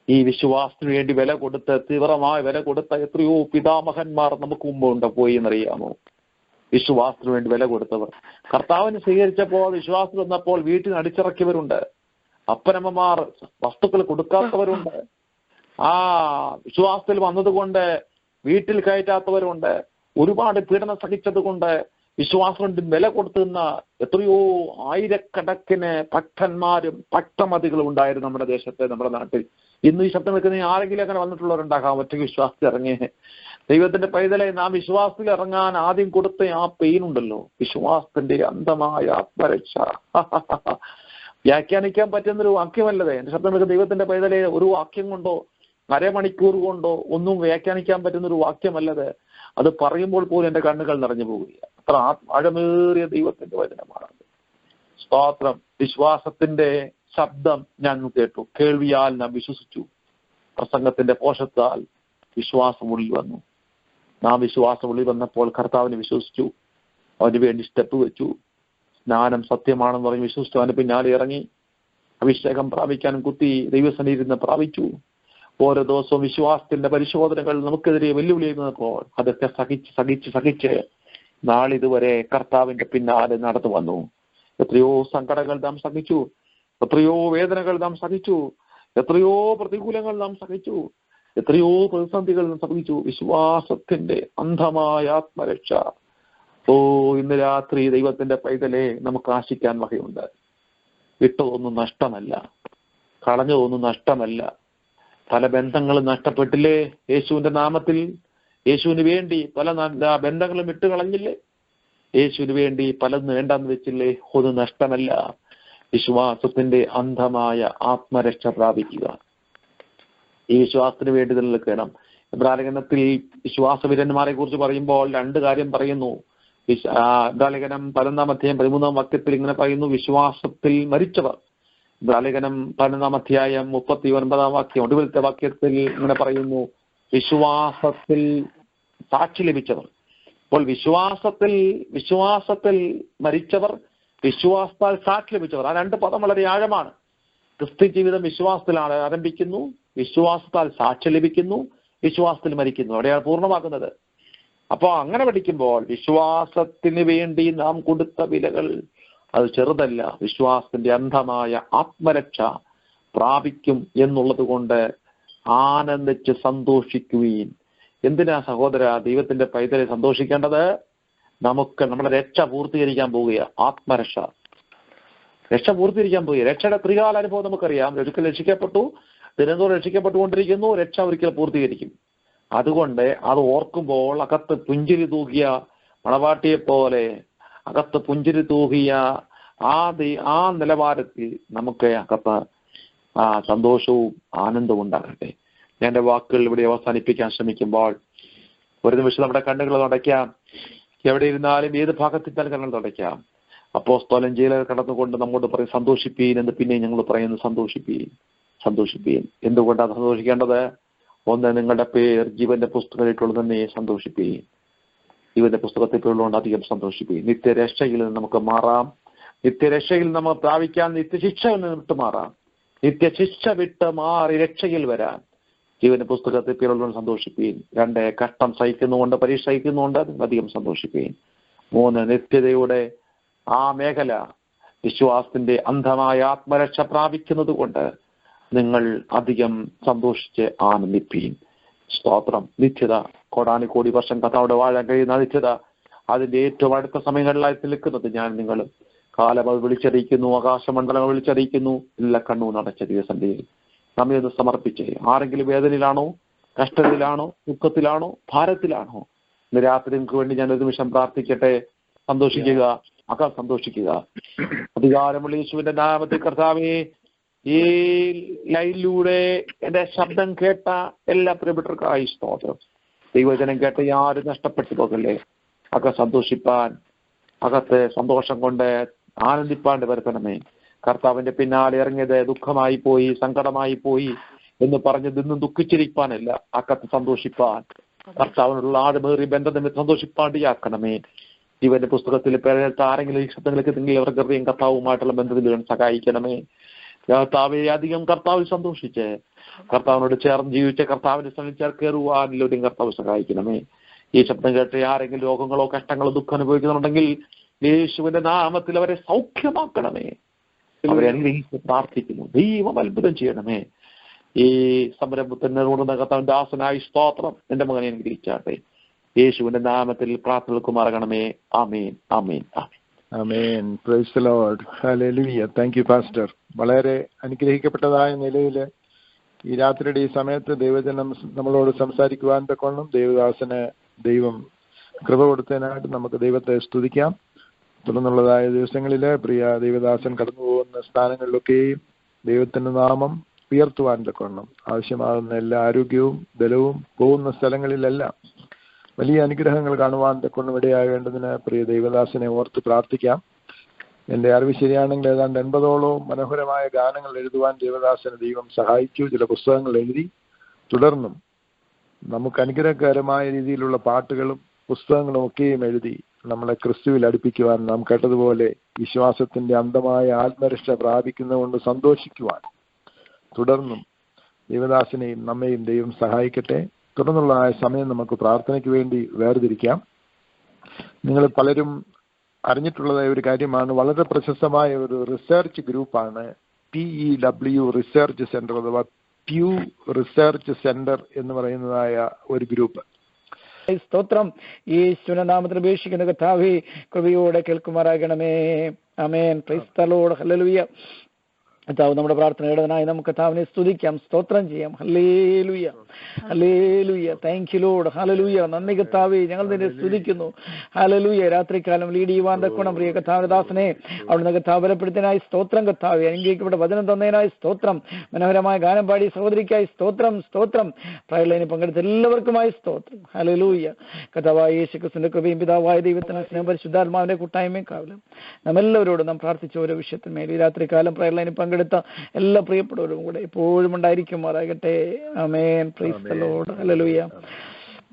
ഈ വിശ്വാസത്തിന് വേണ്ടി വില കൊടുത്ത്, തീവ്രമായ വില കൊടുത്ത എത്രയോ പിതാമഹന്മാർ നമുക്ക് മുമ്പ് പോയി എന്നറിയാമോ? വിശ്വാസത്തിന് വേണ്ടി വില കൊടുത്തവർ. കർത്താവിനെ സ്വീകരിച്ചപ്പോൾ, വിശ്വാസം വന്നപ്പോൾ വീട്ടിൽ അടിച്ചിറക്കിയവരുണ്ട്. അപ്പനമ്മമാർ വസ്തുക്കൾ കൊടുക്കാത്തവരുണ്ട്. വിശ്വാസത്തിൽ വന്നതുകൊണ്ട് വീട്ടിൽ കയറ്റാത്തവരുണ്ട്. ഒരുപാട് പീഡനം സഹിച്ചത് കൊണ്ട് വിശ്വാസം കൊണ്ട് വില കൊടുത്തുന്ന എത്രയോ ആയിരക്കണക്കിന് ഭക്തന്മാരും ഭക്തമതികളും ഉണ്ടായിരുന്നു നമ്മുടെ ദേശത്തെ, നമ്മുടെ നാട്ടിൽ. ഇന്ന് ഈ ശബ്ദം വെക്കുന്ന ആരെങ്കിലും അങ്ങനെ വന്നിട്ടുള്ളവരുണ്ടാകാം. ഒറ്റയ്ക്ക് വിശ്വാസത്തിൽ ഇറങ്ങി ദൈവത്തിന്റെ പൈതലെ നാം വിശ്വാസത്തിൽ ഇറങ്ങാൻ ആദ്യം കൊടുത്ത ആ പെയിൻ ഉണ്ടല്ലോ, വിശ്വാസത്തിന്റെ അന്ധമായ ആത്മരക്ഷ. വ്യാഖ്യാനിക്കാൻ പറ്റുന്നൊരു വാക്യമല്ലതേ എന്റെ ശബ്ദം വെക്കുന്ന ദൈവത്തിന്റെ പൈതലെ. ഒരു വാക്യം കൊണ്ടോ അരമണിക്കൂർ കൊണ്ടോ ഒന്നും വ്യാഖ്യാനിക്കാൻ പറ്റുന്നൊരു വാക്യമല്ലത്. അത് പറയുമ്പോൾ പോലും എന്റെ കണ്ണുകൾ നിറഞ്ഞു പോവുകയാണ്. അത്ര ആഴമേറിയ ദൈവത്തിന്റെ വചനമാണ്. സ്തോത്രം. വിശ്വാസത്തിന്റെ ശബ്ദം ഞാൻ കേട്ടു, കേൾവിയാൽ നാം വിശ്വസിച്ചു. പ്രസംഗത്തിന്റെ പോഷത്താൽ വിശ്വാസം ഉള്ളിൽ വന്നു. നാം വിശ്വാസം ഉള്ളിൽ വന്നപ്പോൾ കർത്താവിനെ വിശ്വസിച്ചു, അവന് വേണ്ടി സ്റ്റെപ്പ് വെച്ചു. സ്നാനം സത്യമാണെന്ന് പറഞ്ഞ് വിശ്വസിച്ചു. അവന് പിന്നാലെ ഇറങ്ങി അഭിഷേകം പ്രാപിക്കാനും കുത്തി ദൈവസന്നിധിയിൽ പ്രാപിച്ചു. ഓരോ ദിവസവും വിശ്വാസത്തിന്റെ പരിശോധനകൾ നമുക്കെതിരെ വെല്ലുവിളി ചെയ്യുന്നപ്പോൾ അതൊക്കെ സഹിച്ച് നാളിതുവരെ കർത്താവിന്റെ പിന്നാലെ നടന്നു വന്നു. എത്രയോ സങ്കടങ്ങൾ നാം സഹിച്ചു, എത്രയോ വേദനകൾ നാം സഹിച്ചു, എത്രയോ പ്രതികൂലങ്ങൾ നാം സഹിച്ചു, എത്രയോ പ്രതിസന്ധികൾ നാം സഹിച്ചു. വിശ്വാസത്തിന്റെ അന്ധമായ ആത്മരക്ഷ. ഇന്ന് രാത്രി ദൈവത്തിന്റെ പൈതലെ നമുക്ക് ആശിക്കാൻ വകയുണ്ട്. വിട്ടതൊന്നും നഷ്ടമല്ല, കളഞ്ഞതൊന്നും നഷ്ടമല്ല. പല ബന്ധങ്ങളും നഷ്ടപ്പെട്ടില്ലേ യേശുവിന്റെ നാമത്തിൽ? യേശുവിന് വേണ്ടി പല ബന്ധങ്ങളും വിട്ടുകളഞ്ഞില്ലേ? യേശുവിന് വേണ്ടി പലതും വേണ്ടെന്ന് വെച്ചില്ലേ? ഒന്നും നഷ്ടമല്ല. വിശ്വാസത്തിന്റെ അന്ധമായ ആത്മരക്ഷ പ്രാപിക്കുക. ഈ വിശ്വാസത്തിന് വേണ്ടി നിലനിൽക്കണം. ഇബ്രാലേഖനത്തിൽ വിശ്വാസവീരന്മാരെ കുറിച്ച് പറയുമ്പോൾ 2 കാര്യം പറയുന്നു. ഇബ്രാലേഖനം 11-ാം അധ്യായം 13-ാം വാക്യത്തിൽ ഇങ്ങനെ പറയുന്നു, വിശ്വാസത്തിൽ മരിച്ചവർ. ഇബ്രാലേഖനം 11-ാം അധ്യായം 39-ാം വാക്യം ഒടുവിലത്തെ വാക്യത്തിൽ ഇങ്ങനെ പറയുന്നു, വിശ്വാസത്തിൽ സാക്ഷി ലഭിച്ചവർ. അപ്പോൾ വിശ്വാസത്തിൽ മരിച്ചവർ, വിശ്വാസത്താൽ സാക്ഷി ലഭിച്ചവർ. ആ 2 പദം വളരെ ആഴമാണ്. ക്രിസ്ത്യ ജീവിതം വിശ്വാസത്തിലാണ് ആരംഭിക്കുന്നു, വിശ്വാസത്താൽ സാക്ഷി ലഭിക്കുന്നു, വിശ്വാസത്തിൽ മരിക്കുന്നു. അവിടെയാണ് പൂർണ്ണമാക്കുന്നത്. അപ്പോൾ അങ്ങനെ പഠിക്കുമ്പോൾ വിശ്വാസത്തിന് വേണ്ടി നാം കൊടുത്ത വിലകൾ അത് ചെറുതല്ല. വിശ്വാസത്തിന്റെ അന്ധമായ ആത്മരക്ഷ പ്രാപിക്കും എന്നുള്ളത് കൊണ്ട് ആനന്ദിച്ച് സന്തോഷിക്കുകയും. എന്തിനാ സഹോദര ദൈവത്തിന്റെ പൈതലെ സന്തോഷിക്കേണ്ടത്? നമുക്ക് നമ്മുടെ രക്ഷ പൂർത്തീകരിക്കാൻ പോവുകയാണ്. ആത്മരക്ഷ രക്ഷ പൂർത്തീകരിക്കാൻ പോവുക. രക്ഷയുടെ ത്രികാല അനുഭവം നമുക്കറിയാം. ഒരിക്കൽ രക്ഷിക്കപ്പെട്ടു, ദിനംതോറും രക്ഷിക്കപ്പെട്ടുകൊണ്ടിരിക്കുന്നു, രക്ഷ ഒരിക്കൽ പൂർത്തീകരിക്കും. അതുകൊണ്ട് അത് ഓർക്കുമ്പോൾ അകത്ത് പുഞ്ചിരി തൂകിയ മണവാട്ടിയെ പോലെ അകത്ത് പുഞ്ചിരി തൂകിയ ആ നിലവാരത്തിൽ നമുക്ക് അകത്ത് സന്തോഷവും ആനന്ദവും ഉണ്ടാകട്ടെ. ഞാൻ എൻ്റെ വാക്കുകൾ ഇവിടെ അവസാനിപ്പിക്കാൻ ശ്രമിക്കുമ്പോൾ ഒരു നിമിഷം നമ്മുടെ കണ്ണുകൾ തുടയ്ക്കാം. എവിടെ ഇരുന്നാലും ഏത് ഭാഗത്തിരുന്നാലും കണ്ണുകൾ തുടയ്ക്കാം. അപ്പോസ്തലൻ ജയിലിൽ കടന്നുകൊണ്ട് നമ്മോട് പറയും സന്തോഷിപ്പീൻ എന്ന്. പിന്നെ ഞങ്ങൾ പറയുന്നു സന്തോഷിപ്പീൻ. എന്തുകൊണ്ടാണ് സന്തോഷിക്കേണ്ടത്? ഒന്ന്, നിങ്ങളുടെ പേർ ജീവന്റെ പുസ്തകത്തിലുള്ളത് തന്നെ സന്തോഷിപ്പീൻ. ജീവന്റെ പുസ്തകത്തിലുള്ളതുകൊണ്ട് അധികം സന്തോഷിപ്പീൻ. നിത്യരക്ഷയിൽ നിന്ന് നമുക്ക് മാറാം. നിത്യരക്ഷയിൽ നമുക്ക് പ്രാപിക്കാൻ നിത്യശിക്ഷയിൽ നിന്ന് വിട്ട് മാറാം. നിത്യശിക്ഷ വിട്ട് മാറി രക്ഷയിൽ വരാൻ ജീവന്റെ പുസ്തകത്തിൽ പേരുള്ളതുകൊണ്ട് സന്തോഷിപ്പീൻ. 2, കഷ്ടം സഹിക്കുന്നുകൊണ്ട് പരീക്ഷ സഹിക്കുന്നുകൊണ്ട് അധികം സന്തോഷിപ്പീൻ. 3, നിത്യതയുടെ ആ മേഖല വിശ്വാസത്തിന്റെ അന്ധമായ ആത്മരക്ഷ പ്രാപിക്കുന്നത് കൊണ്ട് നിങ്ങൾ അധികം സന്തോഷിച്ച് ആനന്ദിപ്പീൻ. സ്തോത്രം. നിത്യത, കോടാനുകോടി വർഷം കർത്താവിടെ വാഴാൻ കഴിയുന്ന നിത്യത, അതിന്റെ ഏറ്റവും അടുത്ത സമയങ്ങളിലായി നിൽക്കുന്നത് ഞാൻ നിങ്ങൾ. കാലം അത് വിളിച്ചറിയിക്കുന്നു, ആകാശമണ്ഡലങ്ങൾ വിളിച്ചറിയിക്കുന്നു. എല്ലാ കണ്ണും നടച്ച ദിവസത്തിൽ നമ്മെ ഒന്ന് സമർപ്പിച്ച്, ആരെങ്കിലും വേദനയിലാണോ, കഷ്ടത്തിലാണോ, ദുഃഖത്തിലാണോ, ഭാരത്തിലാണോ, ഇന്ന് രാത്രി നിങ്ങൾക്ക് വേണ്ടി ഞാൻ ഒരു നിമിഷം പ്രാർത്ഥിക്കട്ടെ. സന്തോഷിക്കുക, സന്തോഷിക്കുക. അധികാരമുള്ള യേശുവിന്റെ നാമത്തിൽ കർത്താവേ, ഈ ലൈനിലൂടെ എന്റെ ശബ്ദം കേട്ട എല്ലാ പ്രിയപ്പെട്ടവർക്കായി സ്തോത്രം. ദൈവജനം കേട്ട ആരും നഷ്ടപ്പെട്ടു പോകല്ലേ. സന്തോഷിപ്പാൻ, അകത്ത് സന്തോഷം കൊണ്ട് ആനന്ദിപ്പാണ്ട് വരുത്തണമേ. കർത്താവിന്റെ പിന്നാലെ ഇറങ്ങിയത് ദുഃഖമായി പോയി, സങ്കടമായി പോയി എന്ന് പറഞ്ഞത് ഇന്നും ദുഃഖിച്ചിരിക്കാനല്ല, അകത്ത് സന്തോഷിപ്പാൻ, കർത്താവിനുള്ള ആഴമേറിയ ബന്ധം സന്തോഷിപ്പാണ്ടിയാക്കണമേ. ജീവന്റെ പുസ്തകത്തിൽ പേരെടുത്ത ആരെങ്കിലും ഈ ശബ്ദങ്ങൾക്ക് നിങ്ങൾ അവർക്ക് കർത്താവുമായിട്ടുള്ള ബന്ധത്തിൽ സഹായിക്കണമേ. കർത്താവെ അധികം കർത്താവിൽ സന്തോഷിച്ച് കർത്താവിനോട് ചേർന്ന് ജീവിച്ച് കർത്താവിനെ ചേർക്കേറുവാനിലൂടെയും കർത്താവ് സഹായിക്കണമേ. ഈ ശബ്ദം കേട്ട് ആരെങ്കിലും രോഗങ്ങളോ കഷ്ടങ്ങളോ ദുഃഖം അനുഭവിക്കുന്നുണ്ടെങ്കിൽ യേശുവിന്റെ നാമത്തിൽ അവരെ സൗഖ്യമാക്കണമേ. അവരെ അനുഗ്രഹിച്ച് പ്രാർത്ഥിക്കുന്നു. ദൈവം അത്ഭുതം ചെയ്യണമേ. ഈ സംരംഭത്തിനോടുന്ന കർത്താവിന്റെ ദാസനായി സ്തോത്രം. എന്റെ മകനെ അനുഗ്രഹിച്ചാട്ടെ. യേശുവിന്റെ നാമത്തിൽ പ്രാർത്ഥനക്കുമാറണമേ. ആമേൻ, ആമേൻ, ആമേൻ. ആമേൻ. Praise the Lord. ഹല്ലേലൂയ. Thank you pastor. വളരെ അനുഗ്രഹിക്കപ്പെട്ടതായ നിലയിൽ ഈ രാത്രിയുടെ ഈ സമയത്ത് ദൈവജനം നമ്മളോട് സംസാരിക്കുവാൻ തക്കോണം ദേവദാസന് ദൈവം കൃപ കൊടുത്തതിനായിട്ട് നമുക്ക് ദൈവത്തെ സ്തുതിക്കാം. തുടർന്നുള്ളതായ ദിവസങ്ങളിൽ പ്രിയ ദൈവദാസൻ കടന്നു പോകുന്ന സ്ഥാനങ്ങളിലൊക്കെയും ദൈവത്തിന്റെ നാമം ഉയർത്തുവാൻ തക്കോണം ആവശ്യമാകുന്ന എല്ലാ ആരോഗ്യവും ബലവും പോകുന്ന സ്ഥലങ്ങളിലെല്ലാം വലിയ അനുഗ്രഹങ്ങൾ കാണുവാൻ തക്കൊണ്ട് ഇടയാകേണ്ടതിന് പ്രിയ ദൈവദാസനെ ഓർത്ത് പ്രാർത്ഥിക്കാം. എൻ്റെ അറിവ് ശരിയാണെങ്കിൽ ഏതാണ്ട് 80ഓളം മനോഹരമായ ഗാനങ്ങൾ എഴുതുവാൻ ദേവദാസന് ദൈവം സഹായിച്ചു. ചില പുസ്തകങ്ങൾ എഴുതി. തുടർന്നും നമുക്ക് അനുഗ്രഹകരമായ രീതിയിലുള്ള പാട്ടുകളും പുസ്തകങ്ങളും ഒക്കെയും എഴുതി നമ്മളെ ക്രിസ്തുവിൽ അടുപ്പിക്കുവാൻ, നാം കേട്ടതുപോലെ വിശ്വാസത്തിന്റെ അന്ധമായ ആത്മരക്ഷ പ്രാപിക്കുന്നതുകൊണ്ട് സന്തോഷിക്കുവാൻ തുടർന്നും ദേവദാസനെയും നമ്മയും ദൈവം സഹായിക്കട്ടെ. തുടർന്നുള്ള സമയം നമുക്ക് പ്രാർത്ഥനയ്ക്ക് വേണ്ടി വേർതിരിക്കാം. നിങ്ങൾ പലരും അറിഞ്ഞിട്ടുള്ളതായ ഒരു കാര്യമാണ്, വളരെ പ്രശസ്തമായ ഒരു റിസർച്ച് ഗ്രൂപ്പാണ് PEW റിസർച്ച് സെന്റർ അഥവാ പ്യൂ റിസർച്ച് സെന്റർ എന്ന് പറയുന്നതായ ഒരു ഗ്രൂപ്പ്. സ്തോത്രം. യേശുവിന്റെ നാമത്തിൽ അപേക്ഷിക്കുന്ന കർത്താവേ, കൃപയോടെ കേൾക്കുമാറാകണമേ. ആമേൻ. Praise the Lord. ഹല്ലേലൂയ. കർത്താവ് നമ്മുടെ പ്രാർത്ഥനയുടേതിനായി നമുക്ക് കർത്താവിനെ സ്തുതിക്കാം, സ്തോത്രം ചെയ്യാം. ഹല്ലേലൂയ, ഹല്ലേലൂയ. Thank you Lord. ഹല്ലേലൂയ. നന്ദി കർത്താവേ, ഞങ്ങൾ നിന്നെ സ്തുതിക്കുന്നു. ഹല്ലേലൂയ. രാത്രികാലം ലീഡ് ചെയ്യുവാൻ തക്കോണം പ്രിയ കർത്താവിന്റെ ദാസനെ അവിടുന്ന് കർത്താവ് ബലപ്പെടുത്തിനായി സ്തോത്രം. കർത്താവേ, അനുഗ്രഹിക്കപ്പെട്ട വചനം തന്നതിനായി സ്തോത്രം. മനോഹരമായ ഗാനം പാടി സഹോദരിക്കായി സ്തോത്രം, സ്തോത്രം. പ്രയർലൈനിൽ പങ്കെടുത്ത എല്ലാവർക്കുമായി സ്തോത്രം. ഹല്ലേലൂയ. കർത്താവായ യേശുക്രിസ്തുവിന്റെ കൃപയും പിതാവായ ദൈവത്തിന്റെ സ്നേഹം പരിശുദ്ധാത്മാവിന്റെ കൂട്ടായ്മയും കാവലും നമ്മെല്ലാവരോടും നാം പ്രാർത്ഥിച്ച ഓരോ വിഷയത്തിന്മേൽ ഈ രാത്രികാലം പ്രയർലൈനിൽ പങ്കെടുത്ത എല്ലാ പ്രിയപ്പെട്ടവരും കൂടെ എപ്പോഴും ഉണ്ടായിരിക്കുമാറാകട്ടെ. ആമേൻ. Praise the Lord. ഹല്ലേലൂയ.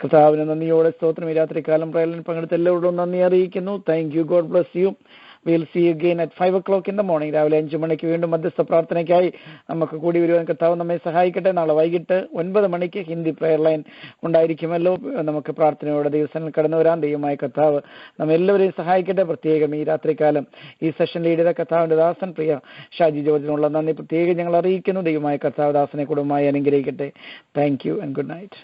കർത്താവിന് നന്ദിയോടെ സ്തോത്രം. ഈ രാത്രികാലം പ്രയർലൈനിൽ പങ്കെടുത്ത എല്ലാവരോടും നന്ദി അറിയിക്കുന്നു. Thank you. God bless you. We'll see you again at 5 o'clock in the morning. രാവിലെ 5 മണിക്ക് വീണ്ടും മധ്യസ്ഥ പ്രാർത്ഥനയ്ക്കായി നമുക്ക് കൂടി വരുവാൻ കർത്താവ് നമ്മെ സഹായിക്കട്ടെ. നാളെ വൈകിട്ട് 9 മണിക്ക് ഹിന്ദി പ്രയർ ലൈൻ ഉണ്ടായിരിക്കുമല്ലോ. നമുക്ക് പ്രാർത്ഥനയോടെ ദിവസങ്ങൾ കടന്നു വരാൻ ദൈവമായ കർത്താവ് നമ്മെല്ലാവരെയും സഹായിക്കട്ടെ. പ്രത്യേകം ഈ രാത്രികാലം ഈ സെഷൻ ലീഡ് ചെയ്ത കർത്താവിന്റെ ദാസൻ പ്രിയ ഷാജി ജോർജിനുള്ള നന്ദി പ്രത്യേകം ഞങ്ങൾ അറിയിക്കുന്നു. ദൈവമായ കർത്താവ് ദാസനെ കുടുംബമായി അനുഗ്രഹിക്കട്ടെ. Thank you and good night.